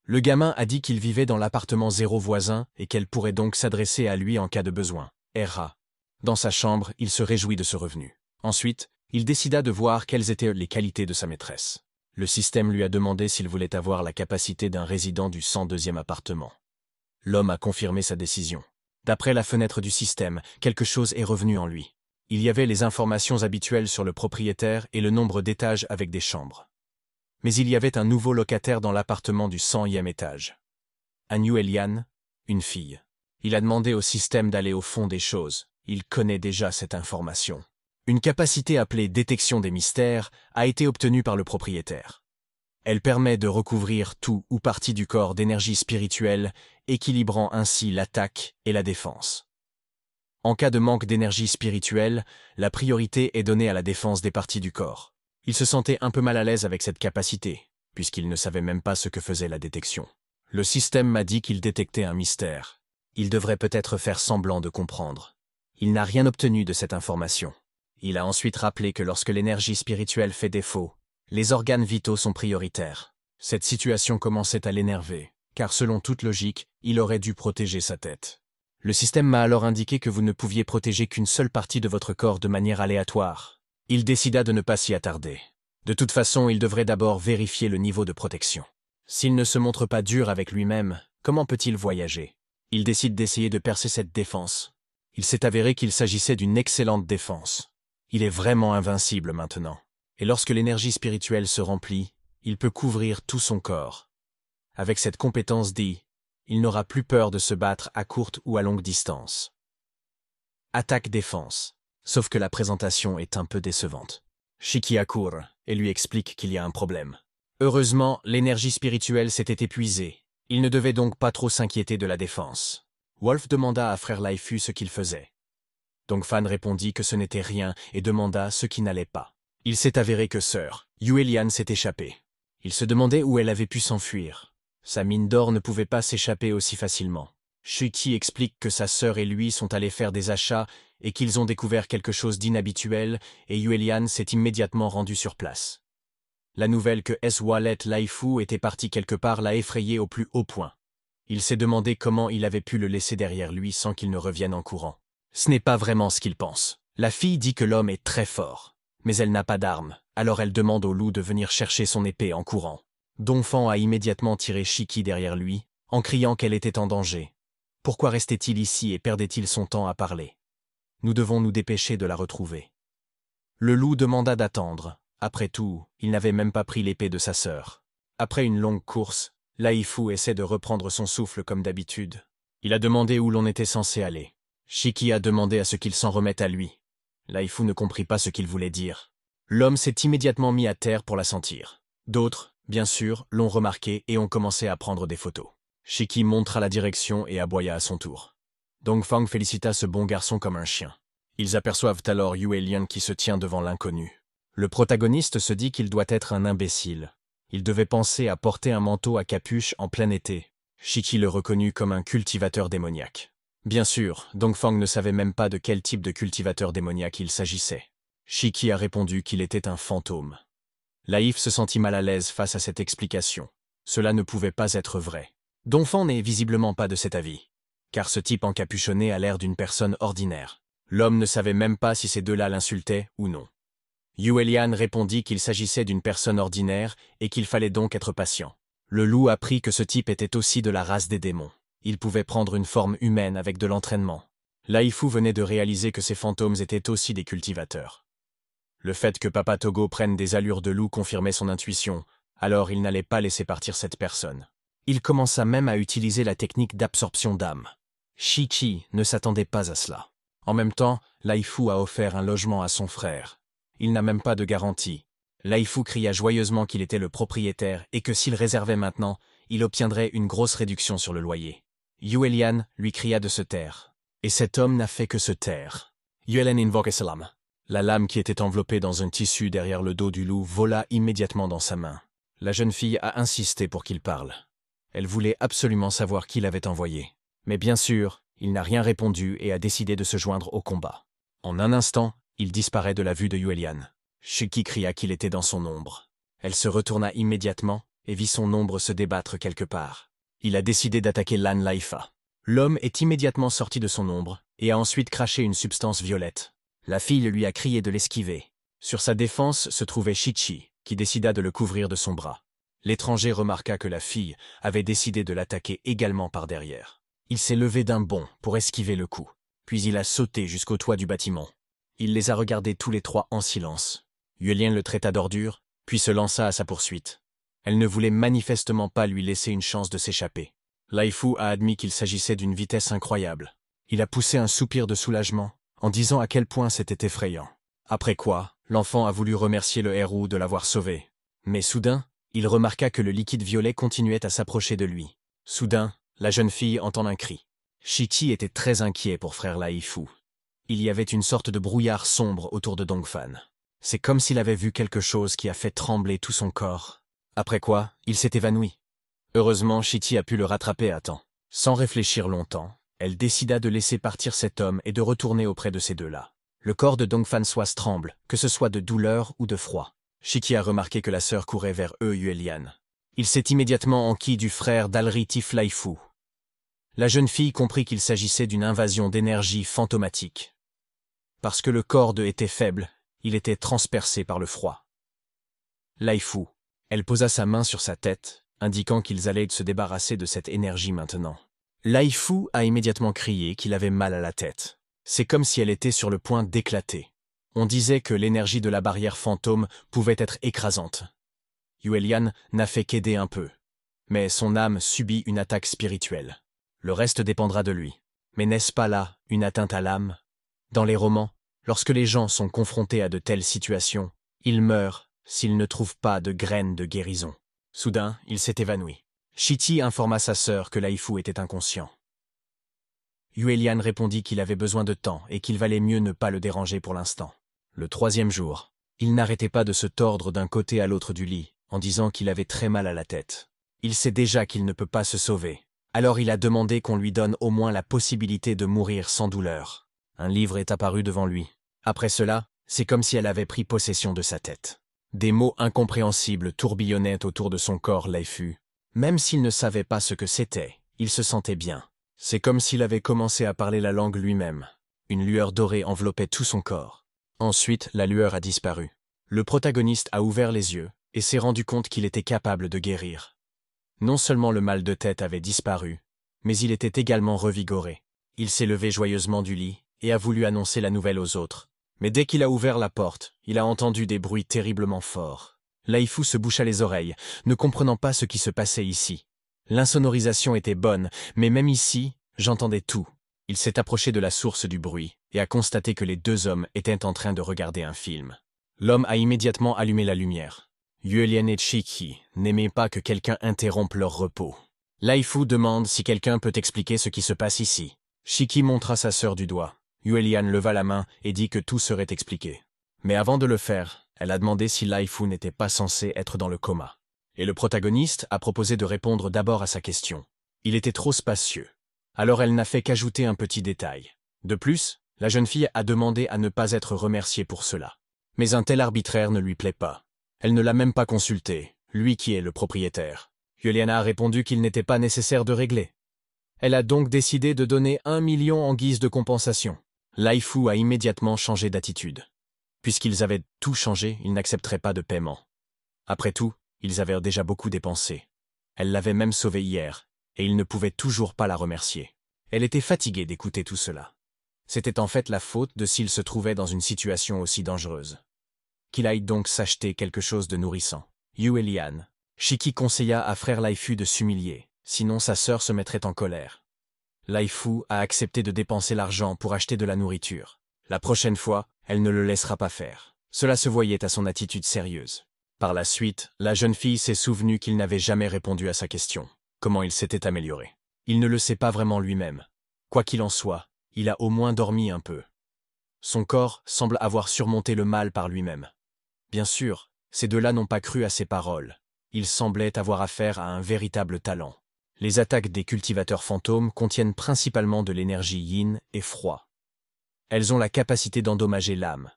Le gamin a dit qu'il vivait dans l'appartement 0 voisin et qu'elle pourrait donc s'adresser à lui en cas de besoin. R.A. Dans sa chambre, il se réjouit de ce revenu. Ensuite, il décida de voir quelles étaient les qualités de sa maîtresse. Le système lui a demandé s'il voulait avoir la capacité d'un résident du 102e appartement. L'homme a confirmé sa décision. D'après la fenêtre du système, quelque chose est revenu en lui. Il y avait les informations habituelles sur le propriétaire et le nombre d'étages avec des chambres. Mais il y avait un nouveau locataire dans l'appartement du 100e étage. Un Yuelian, une fille. Il a demandé au système d'aller au fond des choses. Il connaît déjà cette information. Une capacité appelée détection des mystères a été obtenue par le propriétaire. Elle permet de recouvrir tout ou partie du corps d'énergie spirituelle, équilibrant ainsi l'attaque et la défense. En cas de manque d'énergie spirituelle, la priorité est donnée à la défense des parties du corps. Il se sentait un peu mal à l'aise avec cette capacité, puisqu'il ne savait même pas ce que faisait la détection. Le système m'a dit qu'il détectait un mystère. Il devrait peut-être faire semblant de comprendre. Il n'a rien obtenu de cette information. Il a ensuite rappelé que lorsque l'énergie spirituelle fait défaut, les organes vitaux sont prioritaires. Cette situation commençait à l'énerver, car selon toute logique, il aurait dû protéger sa tête. Le système m'a alors indiqué que vous ne pouviez protéger qu'une seule partie de votre corps de manière aléatoire. Il décida de ne pas s'y attarder. De toute façon, il devrait d'abord vérifier le niveau de protection. S'il ne se montre pas dur avec lui-même, comment peut-il voyager? Il décide d'essayer de percer cette défense. Il s'est avéré qu'il s'agissait d'une excellente défense. Il est vraiment invincible maintenant. Et lorsque l'énergie spirituelle se remplit, il peut couvrir tout son corps. Avec cette compétence D, il n'aura plus peur de se battre à courte ou à longue distance. Attaque-défense. Sauf que la présentation est un peu décevante. Shiki accourt et lui explique qu'il y a un problème. Heureusement, l'énergie spirituelle s'était épuisée. Il ne devait donc pas trop s'inquiéter de la défense. Wolf demanda à frère Lai Fu ce qu'il faisait. Dongfan répondit que ce n'était rien et demanda ce qui n'allait pas. Il s'est avéré que sœur Yuelian s'est échappée. Il se demandait où elle avait pu s'enfuir. Sa mine d'or ne pouvait pas s'échapper aussi facilement. Shiki explique que sa sœur et lui sont allés faire des achats et qu'ils ont découvert quelque chose d'inhabituel et Yuelian s'est immédiatement rendu sur place. La nouvelle que S-Wallet Lai Fu était parti quelque part l'a effrayé au plus haut point. Il s'est demandé comment il avait pu le laisser derrière lui sans qu'il ne revienne en courant. Ce n'est pas vraiment ce qu'il pense. La fille dit que l'homme est très fort, mais elle n'a pas d'arme, alors elle demande au loup de venir chercher son épée en courant. Dongfang a immédiatement tiré Shiki derrière lui, en criant qu'elle était en danger. Pourquoi restait-il ici et perdait-il son temps à parler? Nous devons nous dépêcher de la retrouver. Le loup demanda d'attendre. Après tout, il n'avait même pas pris l'épée de sa sœur. Après une longue course, Laifu essaie de reprendre son souffle comme d'habitude. Il a demandé où l'on était censé aller. Shiki a demandé à ce qu'il s'en remette à lui. Laifu ne comprit pas ce qu'il voulait dire. L'homme s'est immédiatement mis à terre pour la sentir. D'autres, bien sûr, l'ont remarqué et ont commencé à prendre des photos. Shiki montra la direction et aboya à son tour. Dongfang félicita ce bon garçon comme un chien. Ils aperçoivent alors Yue Lian qui se tient devant l'inconnu. Le protagoniste se dit qu'il doit être un imbécile. Il devait penser à porter un manteau à capuche en plein été. Shiki le reconnut comme un cultivateur démoniaque. Bien sûr, Dongfang ne savait même pas de quel type de cultivateur démoniaque il s'agissait. Shiki a répondu qu'il était un fantôme. Laïf se sentit mal à l'aise face à cette explication. Cela ne pouvait pas être vrai. Dongfang n'est visiblement pas de cet avis. Car ce type encapuchonné a l'air d'une personne ordinaire. L'homme ne savait même pas si ces deux-là l'insultaient ou non. Yue Lian répondit qu'il s'agissait d'une personne ordinaire et qu'il fallait donc être patient. Le loup apprit que ce type était aussi de la race des démons. Il pouvait prendre une forme humaine avec de l'entraînement. Laifu venait de réaliser que ces fantômes étaient aussi des cultivateurs. Le fait que Papa Togo prenne des allures de loup confirmait son intuition, alors il n'allait pas laisser partir cette personne. Il commença même à utiliser la technique d'absorption d'âme. Shiki ne s'attendait pas à cela. En même temps, Laifu a offert un logement à son frère. Il n'a même pas de garantie. Laifu cria joyeusement qu'il était le propriétaire et que s'il réservait maintenant, il obtiendrait une grosse réduction sur le loyer. Yue Lian lui cria de se taire. Et cet homme n'a fait que se taire. Yue Lian invoquait sa lame. La lame qui était enveloppée dans un tissu derrière le dos du loup vola immédiatement dans sa main. La jeune fille a insisté pour qu'il parle. Elle voulait absolument savoir qui l'avait envoyé. Mais bien sûr, il n'a rien répondu et a décidé de se joindre au combat. En un instant, il disparaît de la vue de Yue Lian. Shiki cria qu'il était dans son ombre. Elle se retourna immédiatement et vit son ombre se débattre quelque part. Il a décidé d'attaquer Lan Laifa. L'homme est immédiatement sorti de son ombre et a ensuite craché une substance violette. La fille lui a crié de l'esquiver. Sur sa défense se trouvait Shichi, qui décida de le couvrir de son bras. L'étranger remarqua que la fille avait décidé de l'attaquer également par derrière. Il s'est levé d'un bond pour esquiver le coup, puis il a sauté jusqu'au toit du bâtiment. Il les a regardés tous les trois en silence. Yue Lian le traita d'ordure, puis se lança à sa poursuite. Elle ne voulait manifestement pas lui laisser une chance de s'échapper. Laifu a admis qu'il s'agissait d'une vitesse incroyable. Il a poussé un soupir de soulagement, en disant à quel point c'était effrayant. Après quoi, l'enfant a voulu remercier le héros de l'avoir sauvé. Mais soudain, il remarqua que le liquide violet continuait à s'approcher de lui. Soudain, la jeune fille entend un cri. Shiki était très inquiet pour frère Laifu. Il y avait une sorte de brouillard sombre autour de Dongfan. C'est comme s'il avait vu quelque chose qui a fait trembler tout son corps. Après quoi, il s'est évanoui. Heureusement, Shiki a pu le rattraper à temps. Sans réfléchir longtemps, elle décida de laisser partir cet homme et de retourner auprès de ces deux-là. Le corps de Dongfan Soise tremble, que ce soit de douleur ou de froid. Shiki a remarqué que la sœur courait vers eux Yue Lian. Il s'est immédiatement enquis du frère d'Alritif Laifu. La jeune fille comprit qu'il s'agissait d'une invasion d'énergie fantomatique. Parce que le corps de était faible, il était transpercé par le froid. Laifu. Elle posa sa main sur sa tête, indiquant qu'ils allaient se débarrasser de cette énergie maintenant. Laifu a immédiatement crié qu'il avait mal à la tête. C'est comme si elle était sur le point d'éclater. On disait que l'énergie de la barrière fantôme pouvait être écrasante. Yue Lian n'a fait qu'aider un peu. Mais son âme subit une attaque spirituelle. Le reste dépendra de lui. Mais n'est-ce pas là une atteinte à l'âme? Dans les romans, lorsque les gens sont confrontés à de telles situations, ils meurent s'ils ne trouvent pas de graines de guérison. Soudain, il s'est évanoui. Shiki informa sa sœur que Laifu était inconscient. Yue Lian répondit qu'il avait besoin de temps et qu'il valait mieux ne pas le déranger pour l'instant. Le troisième jour, il n'arrêtait pas de se tordre d'un côté à l'autre du lit, en disant qu'il avait très mal à la tête. Il sait déjà qu'il ne peut pas se sauver. Alors il a demandé qu'on lui donne au moins la possibilité de mourir sans douleur. Un livre est apparu devant lui. Après cela, c'est comme si elle avait pris possession de sa tête. Des mots incompréhensibles tourbillonnaient autour de son corps Laifu. Même s'il ne savait pas ce que c'était, il se sentait bien. C'est comme s'il avait commencé à parler la langue lui-même. Une lueur dorée enveloppait tout son corps. Ensuite, la lueur a disparu. Le protagoniste a ouvert les yeux et s'est rendu compte qu'il était capable de guérir. Non seulement le mal de tête avait disparu, mais il était également revigoré. Il s'est levé joyeusement du lit et a voulu annoncer la nouvelle aux autres. Mais dès qu'il a ouvert la porte, il a entendu des bruits terriblement forts. Laifu se boucha les oreilles, ne comprenant pas ce qui se passait ici. L'insonorisation était bonne, mais même ici, j'entendais tout. Il s'est approché de la source du bruit et a constaté que les deux hommes étaient en train de regarder un film. L'homme a immédiatement allumé la lumière. Yuelian et Shiki n'aimaient pas que quelqu'un interrompe leur repos. Laifu demande si quelqu'un peut expliquer ce qui se passe ici. Shiki montra sa sœur du doigt. Yuelian leva la main et dit que tout serait expliqué. Mais avant de le faire, elle a demandé si Laifu n'était pas censé être dans le coma. Et le protagoniste a proposé de répondre d'abord à sa question. Il était trop spacieux. Alors elle n'a fait qu'ajouter un petit détail. De plus, la jeune fille a demandé à ne pas être remerciée pour cela. Mais un tel arbitraire ne lui plaît pas. Elle ne l'a même pas consulté, lui qui est le propriétaire. Yuliana a répondu qu'il n'était pas nécessaire de régler. Elle a donc décidé de donner 1 million en guise de compensation. Laifu a immédiatement changé d'attitude. Puisqu'ils avaient tout changé, ils n'accepteraient pas de paiement. Après tout, ils avaient déjà beaucoup dépensé. Elle l'avait même sauvée hier, et ils ne pouvaient toujours pas la remercier. Elle était fatiguée d'écouter tout cela. C'était en fait la faute de s'il se trouvait dans une situation aussi dangereuse. Qu'il aille donc s'acheter quelque chose de nourrissant. Yuelian. Shiki conseilla à frère Laifu de s'humilier, sinon sa sœur se mettrait en colère. Laifu a accepté de dépenser l'argent pour acheter de la nourriture. La prochaine fois, elle ne le laissera pas faire. Cela se voyait à son attitude sérieuse. Par la suite, la jeune fille s'est souvenue qu'il n'avait jamais répondu à sa question. Comment il s'était amélioré. Il ne le sait pas vraiment lui-même. Quoi qu'il en soit, il a au moins dormi un peu. Son corps semble avoir surmonté le mal par lui-même. Bien sûr, ces deux-là n'ont pas cru à ses paroles. Ils semblaient avoir affaire à un véritable talent. Les attaques des cultivateurs fantômes contiennent principalement de l'énergie yin et froid. Elles ont la capacité d'endommager l'âme.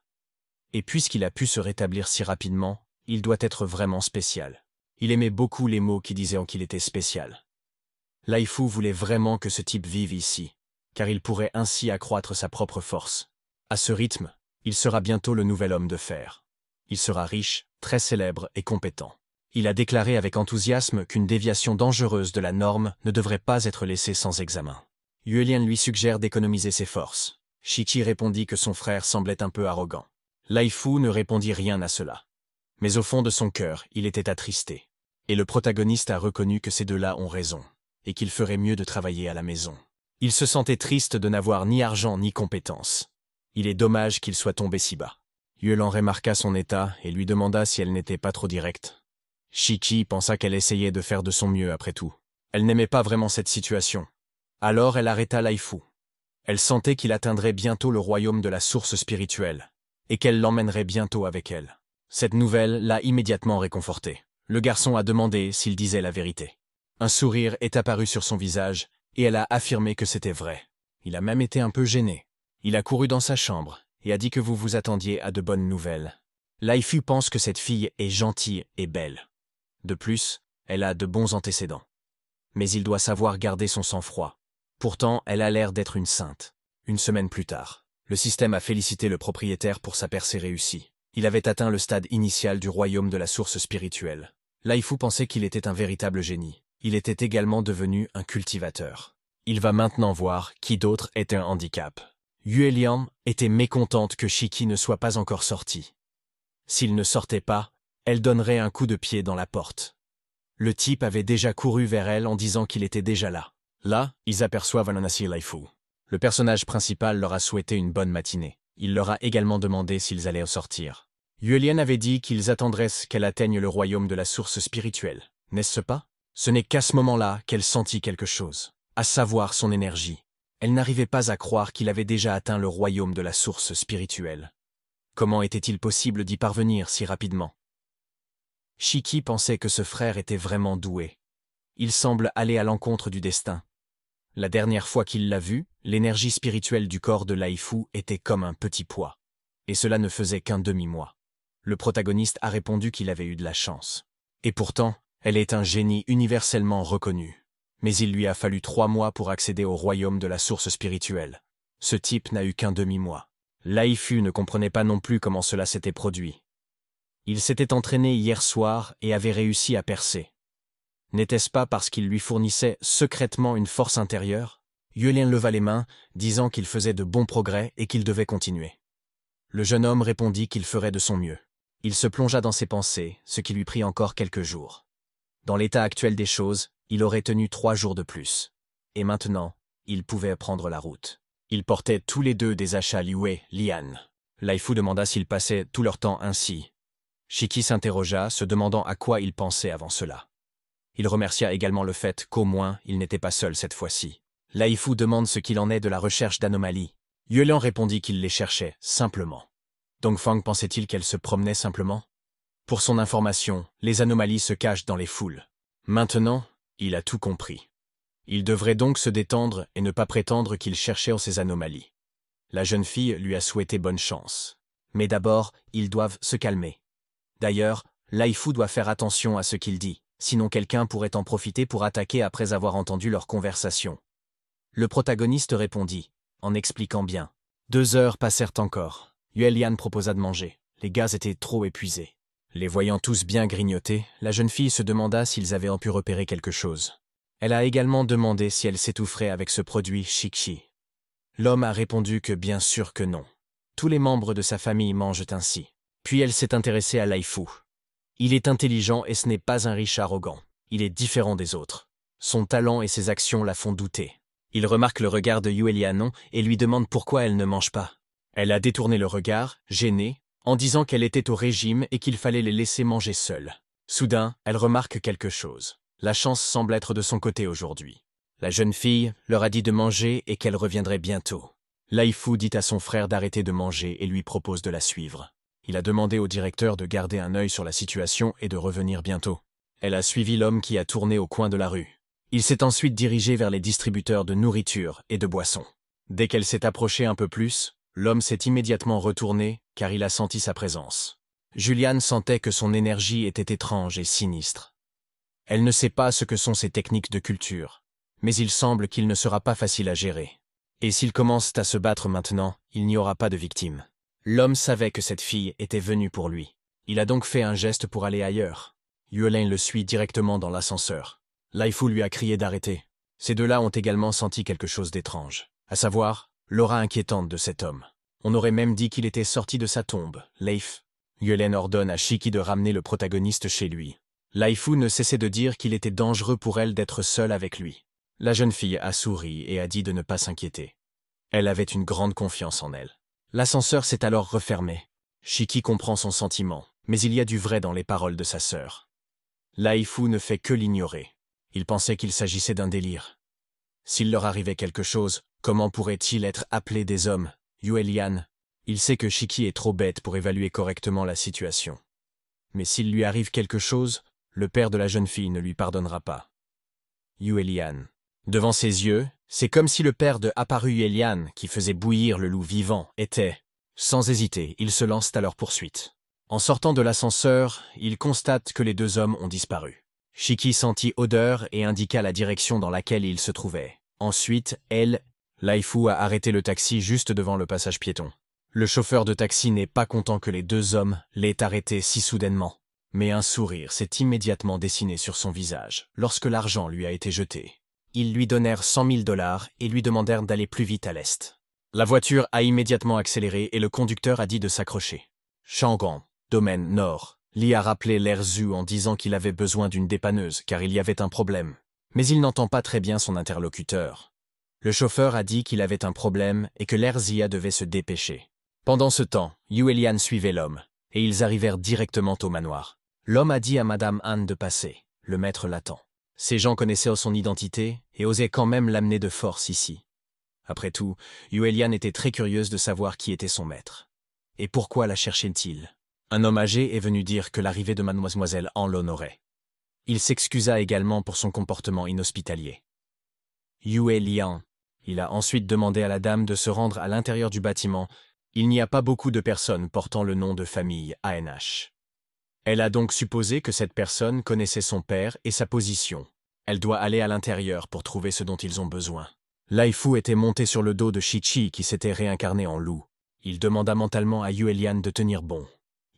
Et puisqu'il a pu se rétablir si rapidement, il doit être vraiment spécial. Il aimait beaucoup les mots qui disaient qu'il était spécial. Laifu voulait vraiment que ce type vive ici, car il pourrait ainsi accroître sa propre force. À ce rythme, il sera bientôt le nouvel homme de fer. Il sera riche, très célèbre et compétent. Il a déclaré avec enthousiasme qu'une déviation dangereuse de la norme ne devrait pas être laissée sans examen. Yuelian lui suggère d'économiser ses forces. Shiki répondit que son frère semblait un peu arrogant. Laifu ne répondit rien à cela. Mais au fond de son cœur, il était attristé. Et le protagoniste a reconnu que ces deux-là ont raison, et qu'il ferait mieux de travailler à la maison. Il se sentait triste de n'avoir ni argent ni compétences. Il est dommage qu'il soit tombé si bas. Yuelian remarqua son état et lui demanda si elle n'était pas trop directe. Shiki pensa qu'elle essayait de faire de son mieux après tout. Elle n'aimait pas vraiment cette situation. Alors elle arrêta Laifu. Elle sentait qu'il atteindrait bientôt le royaume de la source spirituelle, et qu'elle l'emmènerait bientôt avec elle. Cette nouvelle l'a immédiatement réconforté. Le garçon a demandé s'il disait la vérité. Un sourire est apparu sur son visage, et elle a affirmé que c'était vrai. Il a même été un peu gêné. Il a couru dans sa chambre, et a dit que vous vous attendiez à de bonnes nouvelles. Laifu pense que cette fille est gentille et belle. De plus, elle a de bons antécédents. Mais il doit savoir garder son sang-froid. Pourtant, elle a l'air d'être une sainte. Une semaine plus tard, le système a félicité le propriétaire pour sa percée réussie. Il avait atteint le stade initial du royaume de la source spirituelle. Laifu pensait qu'il était un véritable génie. Il était également devenu un cultivateur. Il va maintenant voir qui d'autre est un handicap. Yuelian était mécontente que Shiki ne soit pas encore sorti. S'il ne sortait pas, elle donnerait un coup de pied dans la porte. Le type avait déjà couru vers elle en disant qu'il était déjà là. Là, ils aperçoivent Ananasi Laifu. Le personnage principal leur a souhaité une bonne matinée. Il leur a également demandé s'ils allaient sortir. Yuelian avait dit qu'ils attendraient qu'elle atteigne le royaume de la source spirituelle, n'est-ce pas? Ce n'est qu'à ce moment-là qu'elle sentit quelque chose, à savoir son énergie. Elle n'arrivait pas à croire qu'il avait déjà atteint le royaume de la source spirituelle. Comment était-il possible d'y parvenir si rapidement? Shiki pensait que ce frère était vraiment doué. Il semble aller à l'encontre du destin. La dernière fois qu'il l'a vu, l'énergie spirituelle du corps de Laifu était comme un petit pois. Et cela ne faisait qu'un demi-mois. Le protagoniste a répondu qu'il avait eu de la chance. Et pourtant, elle est un génie universellement reconnu. Mais il lui a fallu 3 mois pour accéder au royaume de la source spirituelle. Ce type n'a eu qu'un demi-mois. Laifu ne comprenait pas non plus comment cela s'était produit. Il s'était entraîné hier soir et avait réussi à percer. N'était-ce pas parce qu'il lui fournissait secrètement une force intérieure? Yuelian leva les mains, disant qu'il faisait de bons progrès et qu'il devait continuer. Le jeune homme répondit qu'il ferait de son mieux. Il se plongea dans ses pensées, ce qui lui prit encore quelques jours. Dans l'état actuel des choses, il aurait tenu 3 jours de plus. Et maintenant, il pouvait prendre la route. Ils portaient tous les deux des achats Liu Lian. Laifu demanda s'ils passaient tout leur temps ainsi. Shiki s'interrogea, se demandant à quoi il pensait avant cela. Il remercia également le fait qu'au moins il n'était pas seul cette fois-ci. Laifu demande ce qu'il en est de la recherche d'anomalies. Yuelian répondit qu'il les cherchait, simplement. Dongfang pensait-il qu'elle se promenait simplement? Pour son information, les anomalies se cachent dans les foules. Maintenant, il a tout compris. Il devrait donc se détendre et ne pas prétendre qu'il cherchait ces anomalies. La jeune fille lui a souhaité bonne chance. Mais d'abord, ils doivent se calmer. D'ailleurs, Laifu doit faire attention à ce qu'il dit, sinon quelqu'un pourrait en profiter pour attaquer après avoir entendu leur conversation. Le protagoniste répondit, en expliquant bien. 2 heures passèrent encore. Yuelian proposa de manger. Les gaz étaient trop épuisés. Les voyant tous bien grignoter, la jeune fille se demanda s'ils avaient pu repérer quelque chose. Elle a également demandé si elle s'étoufferait avec ce produit Shikshi. L'homme a répondu que bien sûr que non. Tous les membres de sa famille mangent ainsi. Puis elle s'est intéressée à Laifu. Il est intelligent et ce n'est pas un riche arrogant. Il est différent des autres. Son talent et ses actions la font douter. Il remarque le regard de Yuelian et lui demande pourquoi elle ne mange pas. Elle a détourné le regard, gênée, en disant qu'elle était au régime et qu'il fallait les laisser manger seuls. Soudain, elle remarque quelque chose. La chance semble être de son côté aujourd'hui. La jeune fille leur a dit de manger et qu'elle reviendrait bientôt. Laifu dit à son frère d'arrêter de manger et lui propose de la suivre. Il a demandé au directeur de garder un œil sur la situation et de revenir bientôt. Elle a suivi l'homme qui a tourné au coin de la rue. Il s'est ensuite dirigé vers les distributeurs de nourriture et de boissons. Dès qu'elle s'est approchée un peu plus, l'homme s'est immédiatement retourné car il a senti sa présence. Juliane sentait que son énergie était étrange et sinistre. Elle ne sait pas ce que sont ces techniques de culture, mais il semble qu'il ne sera pas facile à gérer. Et s'ils commencent à se battre maintenant, il n'y aura pas de victimes. L'homme savait que cette fille était venue pour lui. Il a donc fait un geste pour aller ailleurs. Yuelian le suit directement dans l'ascenseur. Laifu lui a crié d'arrêter. Ces deux-là ont également senti quelque chose d'étrange, à savoir l'aura inquiétante de cet homme. On aurait même dit qu'il était sorti de sa tombe. Leif. Yuelian ordonne à Shiki de ramener le protagoniste chez lui. Laifu ne cessait de dire qu'il était dangereux pour elle d'être seule avec lui. La jeune fille a souri et a dit de ne pas s'inquiéter. Elle avait une grande confiance en elle. L'ascenseur s'est alors refermé. Shiki comprend son sentiment, mais il y a du vrai dans les paroles de sa sœur. Laifu ne fait que l'ignorer. Il pensait qu'il s'agissait d'un délire. S'il leur arrivait quelque chose, comment pourrait-il être appelé des hommes? Yuelian. Il sait que Shiki est trop bête pour évaluer correctement la situation. Mais s'il lui arrive quelque chose, le père de la jeune fille ne lui pardonnera pas. Yuelian. Devant ses yeux, c'est comme si le père de apparu Yuelian, qui faisait bouillir le loup vivant, était. Sans hésiter, ils se lancent à leur poursuite. En sortant de l'ascenseur, ils constatent que les 2 hommes ont disparu. Shiki sentit odeur et indiqua la direction dans laquelle ils se trouvaient. Ensuite, Laifu a arrêté le taxi juste devant le passage piéton. Le chauffeur de taxi n'est pas content que les 2 hommes l'aient arrêté si soudainement. Mais un sourire s'est immédiatement dessiné sur son visage lorsque l'argent lui a été jeté. Ils lui donnèrent 100 000 $ et lui demandèrent d'aller plus vite à l'est. La voiture a immédiatement accéléré et le conducteur a dit de s'accrocher. Chang'an, domaine nord, Li a rappelé l'Erzu en disant qu'il avait besoin d'une dépanneuse car il y avait un problème. Mais il n'entend pas très bien son interlocuteur. Le chauffeur a dit qu'il avait un problème et que l'Erzia devait se dépêcher. Pendant ce temps, Yuelian suivait l'homme, et ils arrivèrent directement au manoir. L'homme a dit à Madame Anne de passer, le maître l'attend. Ces gens connaissaient son identité et osaient quand même l'amener de force ici. Après tout, Yuelian était très curieuse de savoir qui était son maître. Et pourquoi la cherchait-il? Un homme âgé est venu dire que l'arrivée de mademoiselle Anne l'honorait. Il s'excusa également pour son comportement inhospitalier. Yuelian. Il a ensuite demandé à la dame de se rendre à l'intérieur du bâtiment. Il n'y a pas beaucoup de personnes portant le nom de famille ANH. Elle a donc supposé que cette personne connaissait son père et sa position. Elle doit aller à l'intérieur pour trouver ce dont ils ont besoin. Laifu était monté sur le dos de Shichi qui s'était réincarné en loup. Il demanda mentalement à Yuelian de tenir bon.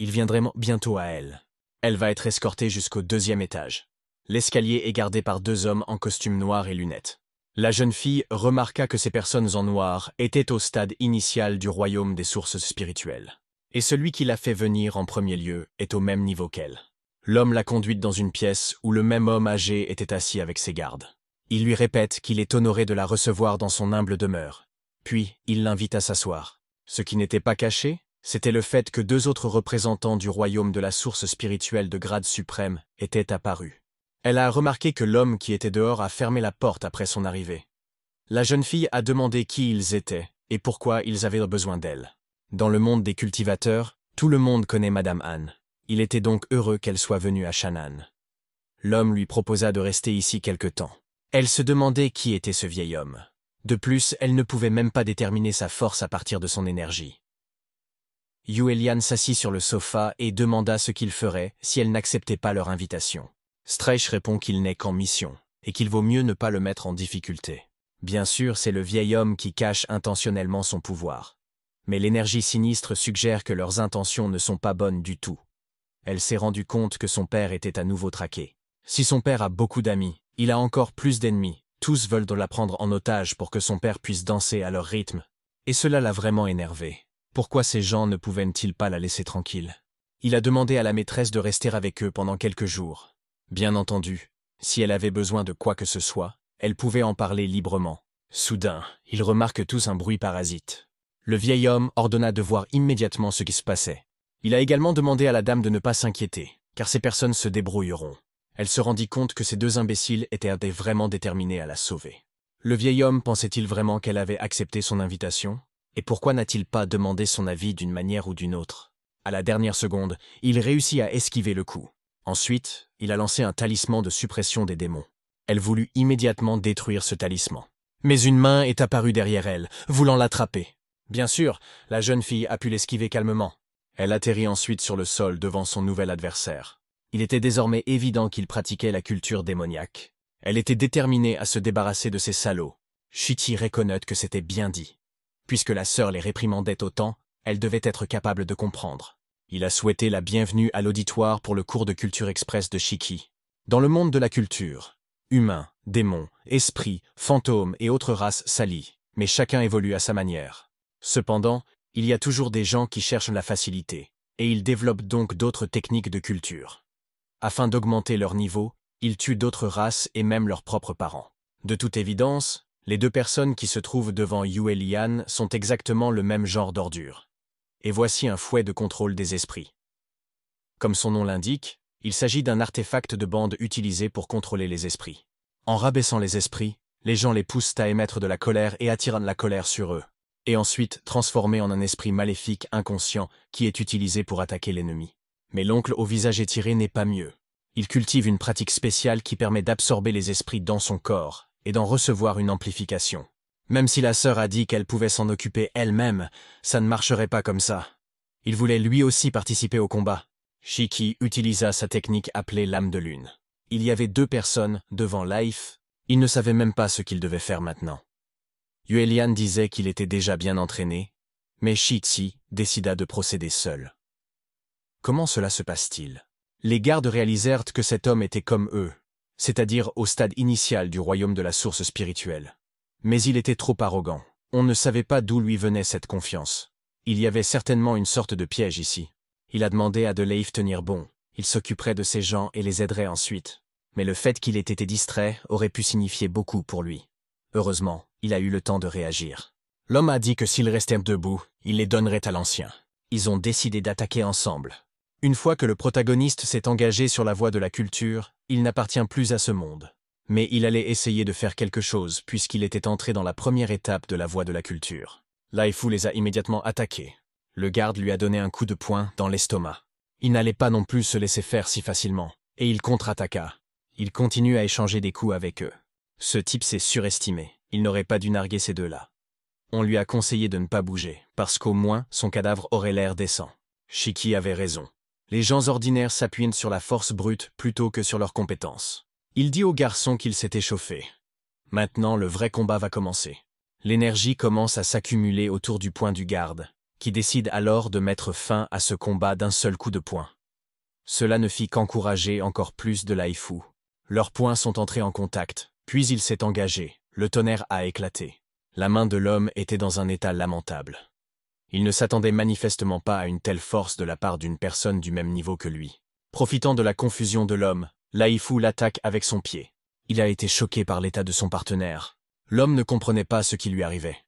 Il viendrait bientôt à elle. Elle va être escortée jusqu'au 2e étage. L'escalier est gardé par 2 hommes en costume noir et lunettes. La jeune fille remarqua que ces personnes en noir étaient au stade initial du royaume des sources spirituelles. et celui qui l'a fait venir en premier lieu est au même niveau qu'elle. L'homme l'a conduite dans une pièce où le même homme âgé était assis avec ses gardes. Il lui répète qu'il est honoré de la recevoir dans son humble demeure. Puis, il l'invite à s'asseoir. Ce qui n'était pas caché, c'était le fait que 2 autres représentants du royaume de la source spirituelle de grade suprême étaient apparus. Elle a remarqué que l'homme qui était dehors a fermé la porte après son arrivée. La jeune fille a demandé qui ils étaient et pourquoi ils avaient besoin d'elle. Dans le monde des cultivateurs, tout le monde connaît Madame Anne. Il était donc heureux qu'elle soit venue à Shannan. L'homme lui proposa de rester ici quelque temps. Elle se demandait qui était ce vieil homme. De plus, elle ne pouvait même pas déterminer sa force à partir de son énergie. Yuelian s'assit sur le sofa et demanda ce qu'il ferait si elle n'acceptait pas leur invitation. Streich répond qu'il n'est qu'en mission, et qu'il vaut mieux ne pas le mettre en difficulté. Bien sûr, c'est le vieil homme qui cache intentionnellement son pouvoir. Mais l'énergie sinistre suggère que leurs intentions ne sont pas bonnes du tout. Elle s'est rendue compte que son père était à nouveau traqué. Si son père a beaucoup d'amis, il a encore plus d'ennemis. Tous veulent la prendre en otage pour que son père puisse danser à leur rythme. Et cela l'a vraiment énervé. Pourquoi ces gens ne pouvaient-ils pas la laisser tranquille? Il a demandé à la maîtresse de rester avec eux pendant quelques jours. Bien entendu, si elle avait besoin de quoi que ce soit, elle pouvait en parler librement. Soudain, ils remarquent tous un bruit parasite. Le vieil homme ordonna de voir immédiatement ce qui se passait. Il a également demandé à la dame de ne pas s'inquiéter, car ces personnes se débrouilleront. Elle se rendit compte que ces 2 imbéciles étaient vraiment déterminés à la sauver. Le vieil homme pensait-il vraiment qu'elle avait accepté son invitation? Et pourquoi n'a-t-il pas demandé son avis d'une manière ou d'une autre? À la dernière seconde, il réussit à esquiver le coup. Ensuite, il a lancé un talisman de suppression des démons. Elle voulut immédiatement détruire ce talisman. Mais une main est apparue derrière elle, voulant l'attraper. Bien sûr, la jeune fille a pu l'esquiver calmement. Elle atterrit ensuite sur le sol devant son nouvel adversaire. Il était désormais évident qu'il pratiquait la culture démoniaque. Elle était déterminée à se débarrasser de ces salauds. Shitty reconnaît que c'était bien dit. Puisque la sœur les réprimandait autant, elle devait être capable de comprendre. Il a souhaité la bienvenue à l'auditoire pour le cours de culture express de Shiki. Dans le monde de la culture, humains, démons, esprits, fantômes et autres races s'allient, mais chacun évolue à sa manière. Cependant, il y a toujours des gens qui cherchent la facilité, et ils développent donc d'autres techniques de culture. Afin d'augmenter leur niveau, ils tuent d'autres races et même leurs propres parents. De toute évidence, les 2 personnes qui se trouvent devant Yuelian sont exactement le même genre d'ordure. Et voici un fouet de contrôle des esprits. Comme son nom l'indique, il s'agit d'un artefact de bande utilisé pour contrôler les esprits. En rabaissant les esprits, les gens les poussent à émettre de la colère et attirent la colère sur eux, et ensuite transformés en un esprit maléfique inconscient qui est utilisé pour attaquer l'ennemi. Mais l'oncle au visage étiré n'est pas mieux. Il cultive une pratique spéciale qui permet d'absorber les esprits dans son corps et d'en recevoir une amplification. Même si la sœur a dit qu'elle pouvait s'en occuper elle-même, ça ne marcherait pas comme ça. Il voulait lui aussi participer au combat. Shiki utilisa sa technique appelée lame de lune. Il y avait 2 personnes devant Life. Il ne savait même pas ce qu'il devait faire maintenant. Yuelian disait qu'il était déjà bien entraîné, mais Shitsi décida de procéder seul. Comment cela se passe-t-il? Les gardes réalisèrent que cet homme était comme eux, c'est-à-dire au stade initial du royaume de la source spirituelle. Mais il était trop arrogant. On ne savait pas d'où lui venait cette confiance. Il y avait certainement une sorte de piège ici. Il a demandé à de Leif tenir bon. Il s'occuperait de ces gens et les aiderait ensuite. Mais le fait qu'il ait été distrait aurait pu signifier beaucoup pour lui. Heureusement, il a eu le temps de réagir. L'homme a dit que s'ils restaient debout, il les donnerait à l'ancien. Ils ont décidé d'attaquer ensemble. Une fois que le protagoniste s'est engagé sur la voie de la culture, il n'appartient plus à ce monde. Mais il allait essayer de faire quelque chose puisqu'il était entré dans la première étape de la voie de la culture. Laifu les a immédiatement attaqués. Le garde lui a donné un coup de poing dans l'estomac. Il n'allait pas non plus se laisser faire si facilement, et il contre-attaqua. Il continue à échanger des coups avec eux. Ce type s'est surestimé. Il n'aurait pas dû narguer ces 2-là. On lui a conseillé de ne pas bouger, parce qu'au moins son cadavre aurait l'air décent. Shiki avait raison. Les gens ordinaires s'appuient sur la force brute plutôt que sur leurs compétences. Il dit au garçon qu'il s'est échauffé. Maintenant, le vrai combat va commencer. L'énergie commence à s'accumuler autour du poing du garde, qui décide alors de mettre fin à ce combat d'un seul coup de poing. Cela ne fit qu'encourager encore plus de Laifu. Leurs poings sont entrés en contact, puis il s'est engagé. Le tonnerre a éclaté. La main de l'homme était dans un état lamentable. Il ne s'attendait manifestement pas à une telle force de la part d'une personne du même niveau que lui. Profitant de la confusion de l'homme, Lai Fu l'attaque avec son pied. Il a été choqué par l'état de son partenaire. L'homme ne comprenait pas ce qui lui arrivait.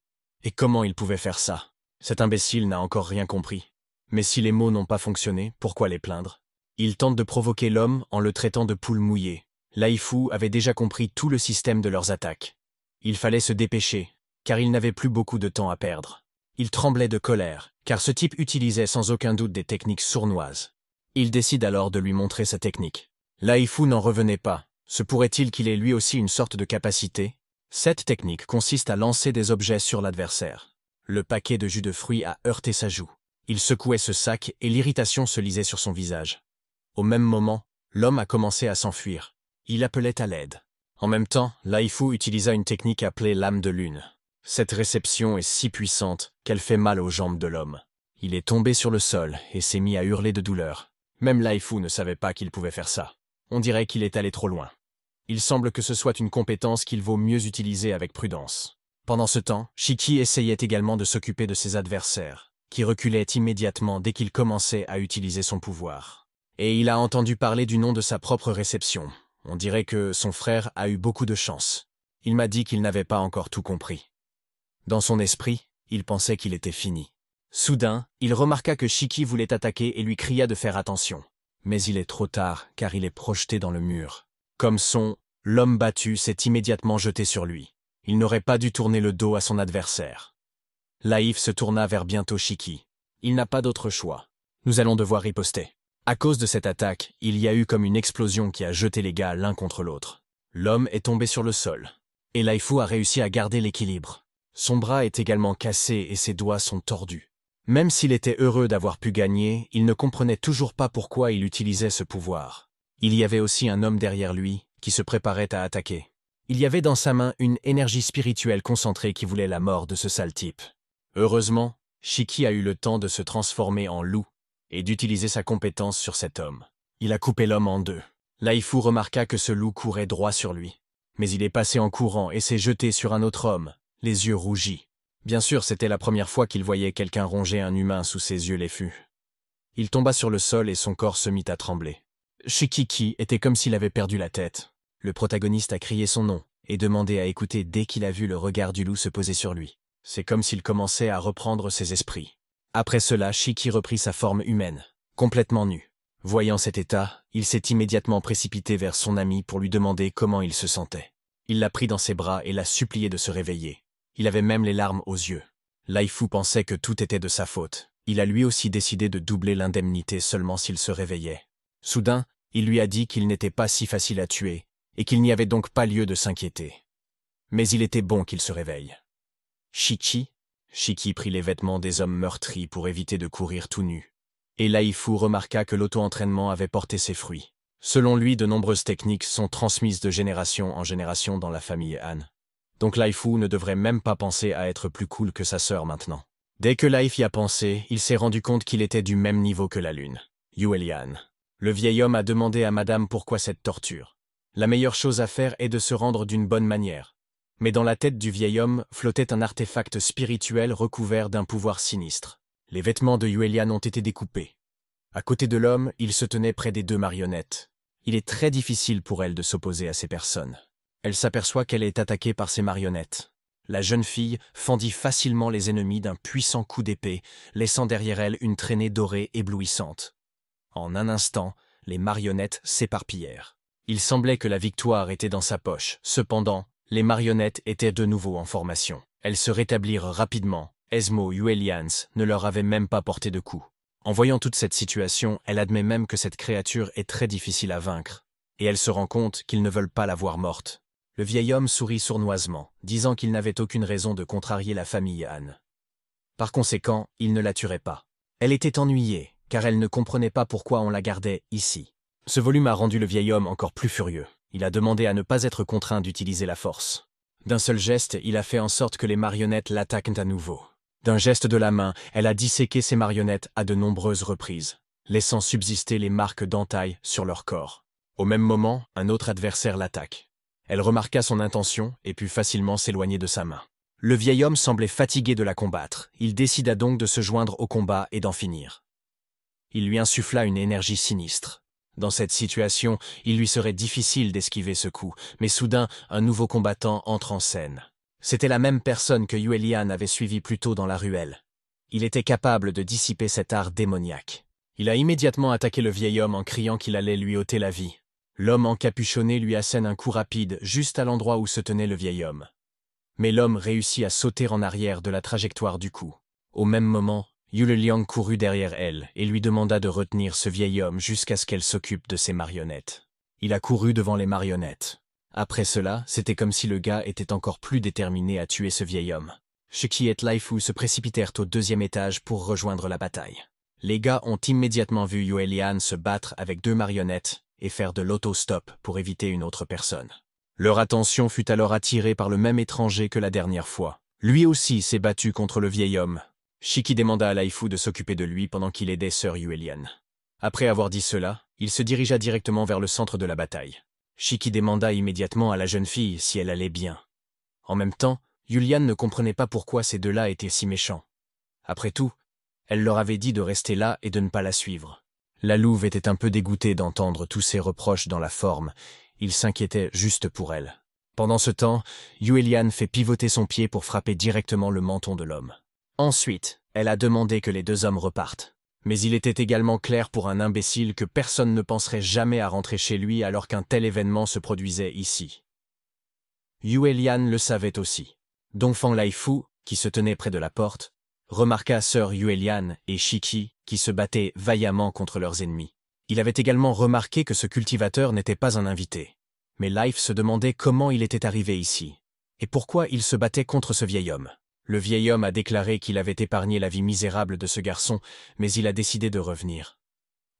Et comment il pouvait faire ça? Cet imbécile n'a encore rien compris. Mais si les mots n'ont pas fonctionné, pourquoi les plaindre? Il tente de provoquer l'homme en le traitant de poule mouillée. Lai Fu avait déjà compris tout le système de leurs attaques. Il fallait se dépêcher, car il n'avait plus beaucoup de temps à perdre. Il tremblait de colère, car ce type utilisait sans aucun doute des techniques sournoises. Il décide alors de lui montrer sa technique. Lai Fu n'en revenait pas. Se pourrait-il qu'il ait lui aussi une sorte de capacité? Cette technique consiste à lancer des objets sur l'adversaire. Le paquet de jus de fruits a heurté sa joue. Il secouait ce sac et l'irritation se lisait sur son visage. Au même moment, l'homme a commencé à s'enfuir. Il appelait à l'aide. En même temps, Lai Fu utilisa une technique appelée lame de lune. Cette réception est si puissante qu'elle fait mal aux jambes de l'homme. Il est tombé sur le sol et s'est mis à hurler de douleur. Même Lai Fu ne savait pas qu'il pouvait faire ça. On dirait qu'il est allé trop loin. Il semble que ce soit une compétence qu'il vaut mieux utiliser avec prudence. Pendant ce temps, Shiki essayait également de s'occuper de ses adversaires, qui reculaient immédiatement dès qu'il commençait à utiliser son pouvoir. Et il a entendu parler du nom de sa propre réception. On dirait que son frère a eu beaucoup de chance. Il m'a dit qu'il n'avait pas encore tout compris. Dans son esprit, il pensait qu'il était fini. Soudain, il remarqua que Shiki voulait attaquer et lui cria de faire attention. Mais il est trop tard, car il est projeté dans le mur. Comme son « l'homme battu » s'est immédiatement jeté sur lui. Il n'aurait pas dû tourner le dos à son adversaire. Laïf se tourna vers bientôt Shiki. Il n'a pas d'autre choix. Nous allons devoir riposter. À cause de cette attaque, il y a eu comme une explosion qui a jeté les gars l'un contre l'autre. L'homme est tombé sur le sol. Et Lai Fu a réussi à garder l'équilibre. Son bras est également cassé et ses doigts sont tordus. Même s'il était heureux d'avoir pu gagner, il ne comprenait toujours pas pourquoi il utilisait ce pouvoir. Il y avait aussi un homme derrière lui, qui se préparait à attaquer. Il y avait dans sa main une énergie spirituelle concentrée qui voulait la mort de ce sale type. Heureusement, Shiki a eu le temps de se transformer en loup et d'utiliser sa compétence sur cet homme. Il a coupé l'homme en deux. Lai Fu remarqua que ce loup courait droit sur lui. Mais il est passé en courant et s'est jeté sur un autre homme, les yeux rougis. Bien sûr, c'était la première fois qu'il voyait quelqu'un ronger un humain sous ses yeux laifus. Il tomba sur le sol et son corps se mit à trembler. Shikiki était comme s'il avait perdu la tête. Le protagoniste a crié son nom et demandé à écouter dès qu'il a vu le regard du loup se poser sur lui. C'est comme s'il commençait à reprendre ses esprits. Après cela, Shiki reprit sa forme humaine, complètement nu. Voyant cet état, il s'est immédiatement précipité vers son ami pour lui demander comment il se sentait. Il l'a pris dans ses bras et l'a supplié de se réveiller. Il avait même les larmes aux yeux. Lai Fu pensait que tout était de sa faute. Il a lui aussi décidé de doubler l'indemnité seulement s'il se réveillait. Soudain, il lui a dit qu'il n'était pas si facile à tuer et qu'il n'y avait donc pas lieu de s'inquiéter. Mais il était bon qu'il se réveille. Shiki prit les vêtements des hommes meurtris pour éviter de courir tout nu. Et Lai Fu remarqua que l'auto-entraînement avait porté ses fruits. Selon lui, de nombreuses techniques sont transmises de génération en génération dans la famille Han. Donc Lai Fu ne devrait même pas penser à être plus cool que sa sœur maintenant. Dès que Lai y a pensé, il s'est rendu compte qu'il était du même niveau que la lune. Yuelian. Le vieil homme a demandé à madame pourquoi cette torture. La meilleure chose à faire est de se rendre d'une bonne manière. Mais dans la tête du vieil homme flottait un artefact spirituel recouvert d'un pouvoir sinistre. Les vêtements de Yuelian ont été découpés. À côté de l'homme, il se tenait près des deux marionnettes. Il est très difficile pour elle de s'opposer à ces personnes. Elle s'aperçoit qu'elle est attaquée par ces marionnettes. La jeune fille fendit facilement les ennemis d'un puissant coup d'épée, laissant derrière elle une traînée dorée éblouissante. En un instant, les marionnettes s'éparpillèrent. Il semblait que la victoire était dans sa poche. Cependant, les marionnettes étaient de nouveau en formation. Elles se rétablirent rapidement. Esmo Yuelians ne leur avait même pas porté de coup. En voyant toute cette situation, elle admet même que cette créature est très difficile à vaincre. Et elle se rend compte qu'ils ne veulent pas la voir morte. Le vieil homme sourit sournoisement, disant qu'il n'avait aucune raison de contrarier la famille Han. Par conséquent, il ne la tuerait pas. Elle était ennuyée, car elle ne comprenait pas pourquoi on la gardait ici. Ce volume a rendu le vieil homme encore plus furieux. Il a demandé à ne pas être contraint d'utiliser la force. D'un seul geste, il a fait en sorte que les marionnettes l'attaquent à nouveau. D'un geste de la main, elle a disséqué ces marionnettes à de nombreuses reprises, laissant subsister les marques d'entaille sur leur corps. Au même moment, un autre adversaire l'attaque. Elle remarqua son intention et put facilement s'éloigner de sa main. Le vieil homme semblait fatigué de la combattre. Il décida donc de se joindre au combat et d'en finir. Il lui insuffla une énergie sinistre. Dans cette situation, il lui serait difficile d'esquiver ce coup, mais soudain, un nouveau combattant entre en scène. C'était la même personne que Yue Lian avait suivi plus tôt dans la ruelle. Il était capable de dissiper cet art démoniaque. Il a immédiatement attaqué le vieil homme en criant qu'il allait lui ôter la vie. L'homme encapuchonné lui assène un coup rapide juste à l'endroit où se tenait le vieil homme. Mais l'homme réussit à sauter en arrière de la trajectoire du coup. Au même moment, Yule Liang courut derrière elle et lui demanda de retenir ce vieil homme jusqu'à ce qu'elle s'occupe de ses marionnettes. Il a couru devant les marionnettes. Après cela, c'était comme si le gars était encore plus déterminé à tuer ce vieil homme. Shiki et Lai Fu se précipitèrent au 2e étage pour rejoindre la bataille. Les gars ont immédiatement vu Yue Lian se battre avec 2 marionnettes et faire de l'autostop pour éviter une autre personne. Leur attention fut alors attirée par le même étranger que la dernière fois. Lui aussi s'est battu contre le vieil homme. Shiki demanda à Lai Fu de s'occuper de lui pendant qu'il aidait sœur Yue Lian. Après avoir dit cela, il se dirigea directement vers le centre de la bataille. Shiki demanda immédiatement à la jeune fille si elle allait bien. En même temps, Yulian ne comprenait pas pourquoi ces deux-là étaient si méchants. Après tout, elle leur avait dit de rester là et de ne pas la suivre. La louve était un peu dégoûtée d'entendre tous ces reproches dans la forme. Il s'inquiétait juste pour elle. Pendant ce temps, Yue Lian fait pivoter son pied pour frapper directement le menton de l'homme. Ensuite, elle a demandé que les 2 hommes repartent. Mais il était également clair pour un imbécile que personne ne penserait jamais à rentrer chez lui alors qu'un tel événement se produisait ici. Yue Lian le savait aussi. Dongfang Lai Fu, qui se tenait près de la porte, remarqua sœur Yue Lian et Shiki, qui se battaient vaillamment contre leurs ennemis. Il avait également remarqué que ce cultivateur n'était pas un invité. Mais Life se demandait comment il était arrivé ici, et pourquoi il se battait contre ce vieil homme. Le vieil homme a déclaré qu'il avait épargné la vie misérable de ce garçon, mais il a décidé de revenir.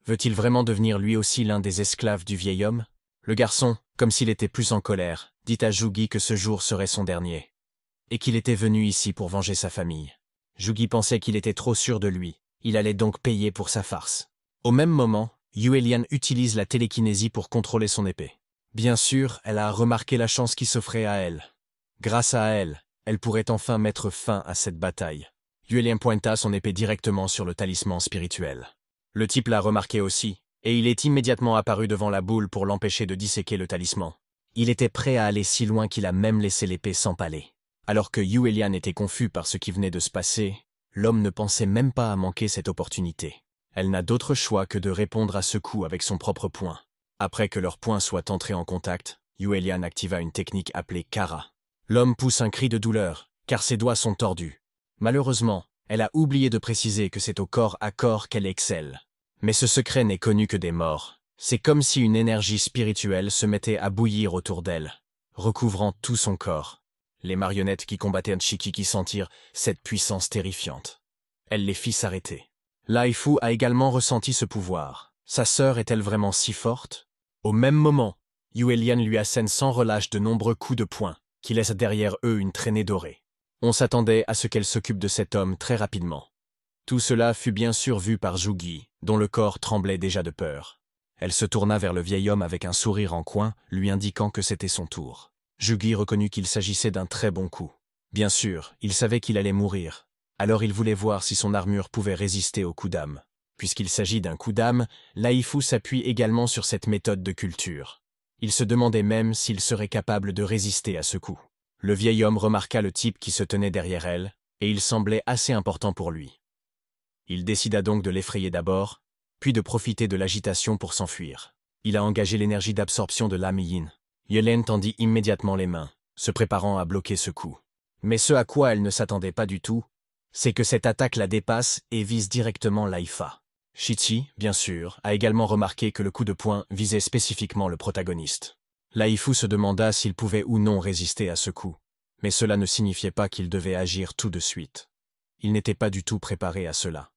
Veut-il vraiment devenir lui aussi l'un des esclaves du vieil homme? Le garçon, comme s'il était plus en colère, dit à Jugi que ce jour serait son dernier, et qu'il était venu ici pour venger sa famille. Jugi pensait qu'il était trop sûr de lui, il allait donc payer pour sa farce. Au même moment, Yue Lian utilise la télékinésie pour contrôler son épée. Bien sûr, elle a remarqué la chance qui s'offrait à elle. Grâce à elle, elle pourrait enfin mettre fin à cette bataille. Yue Lian pointa son épée directement sur le talisman spirituel. Le type l'a remarqué aussi, et il est immédiatement apparu devant la boule pour l'empêcher de disséquer le talisman. Il était prêt à aller si loin qu'il a même laissé l'épée s'empaler. Alors que Yue Lian était confus par ce qui venait de se passer, l'homme ne pensait même pas à manquer cette opportunité. Elle n'a d'autre choix que de répondre à ce coup avec son propre poing. Après que leurs poings soient entrés en contact, Yue Lian activa une technique appelée Kara. L'homme pousse un cri de douleur, car ses doigts sont tordus. Malheureusement, elle a oublié de préciser que c'est au corps à corps qu'elle excelle. Mais ce secret n'est connu que des morts. C'est comme si une énergie spirituelle se mettait à bouillir autour d'elle, recouvrant tout son corps. Les marionnettes qui combattaient Nshiki sentirent cette puissance terrifiante. Elle les fit s'arrêter. Lai Fu a également ressenti ce pouvoir. Sa sœur est-elle vraiment si forte? Au même moment, Yue Lian lui assène sans relâche de nombreux coups de poing, qui laissent derrière eux une traînée dorée. On s'attendait à ce qu'elle s'occupe de cet homme très rapidement. Tout cela fut bien sûr vu par Jugi, dont le corps tremblait déjà de peur. Elle se tourna vers le vieil homme avec un sourire en coin, lui indiquant que c'était son tour. Jugi reconnut qu'il s'agissait d'un très bon coup. Bien sûr, il savait qu'il allait mourir. Alors il voulait voir si son armure pouvait résister au coup d'âme. Puisqu'il s'agit d'un coup d'âme, Lai Fu s'appuie également sur cette méthode de culture. Il se demandait même s'il serait capable de résister à ce coup. Le vieil homme remarqua le type qui se tenait derrière elle, et il semblait assez important pour lui. Il décida donc de l'effrayer d'abord, puis de profiter de l'agitation pour s'enfuir. Il a engagé l'énergie d'absorption de l'âme Yin. Yelen tendit immédiatement les mains, se préparant à bloquer ce coup. Mais ce à quoi elle ne s'attendait pas du tout, c'est que cette attaque la dépasse et vise directement Laifa. Shichi, bien sûr, a également remarqué que le coup de poing visait spécifiquement le protagoniste. Lai Fu se demanda s'il pouvait ou non résister à ce coup, mais cela ne signifiait pas qu'il devait agir tout de suite. Il n'était pas du tout préparé à cela.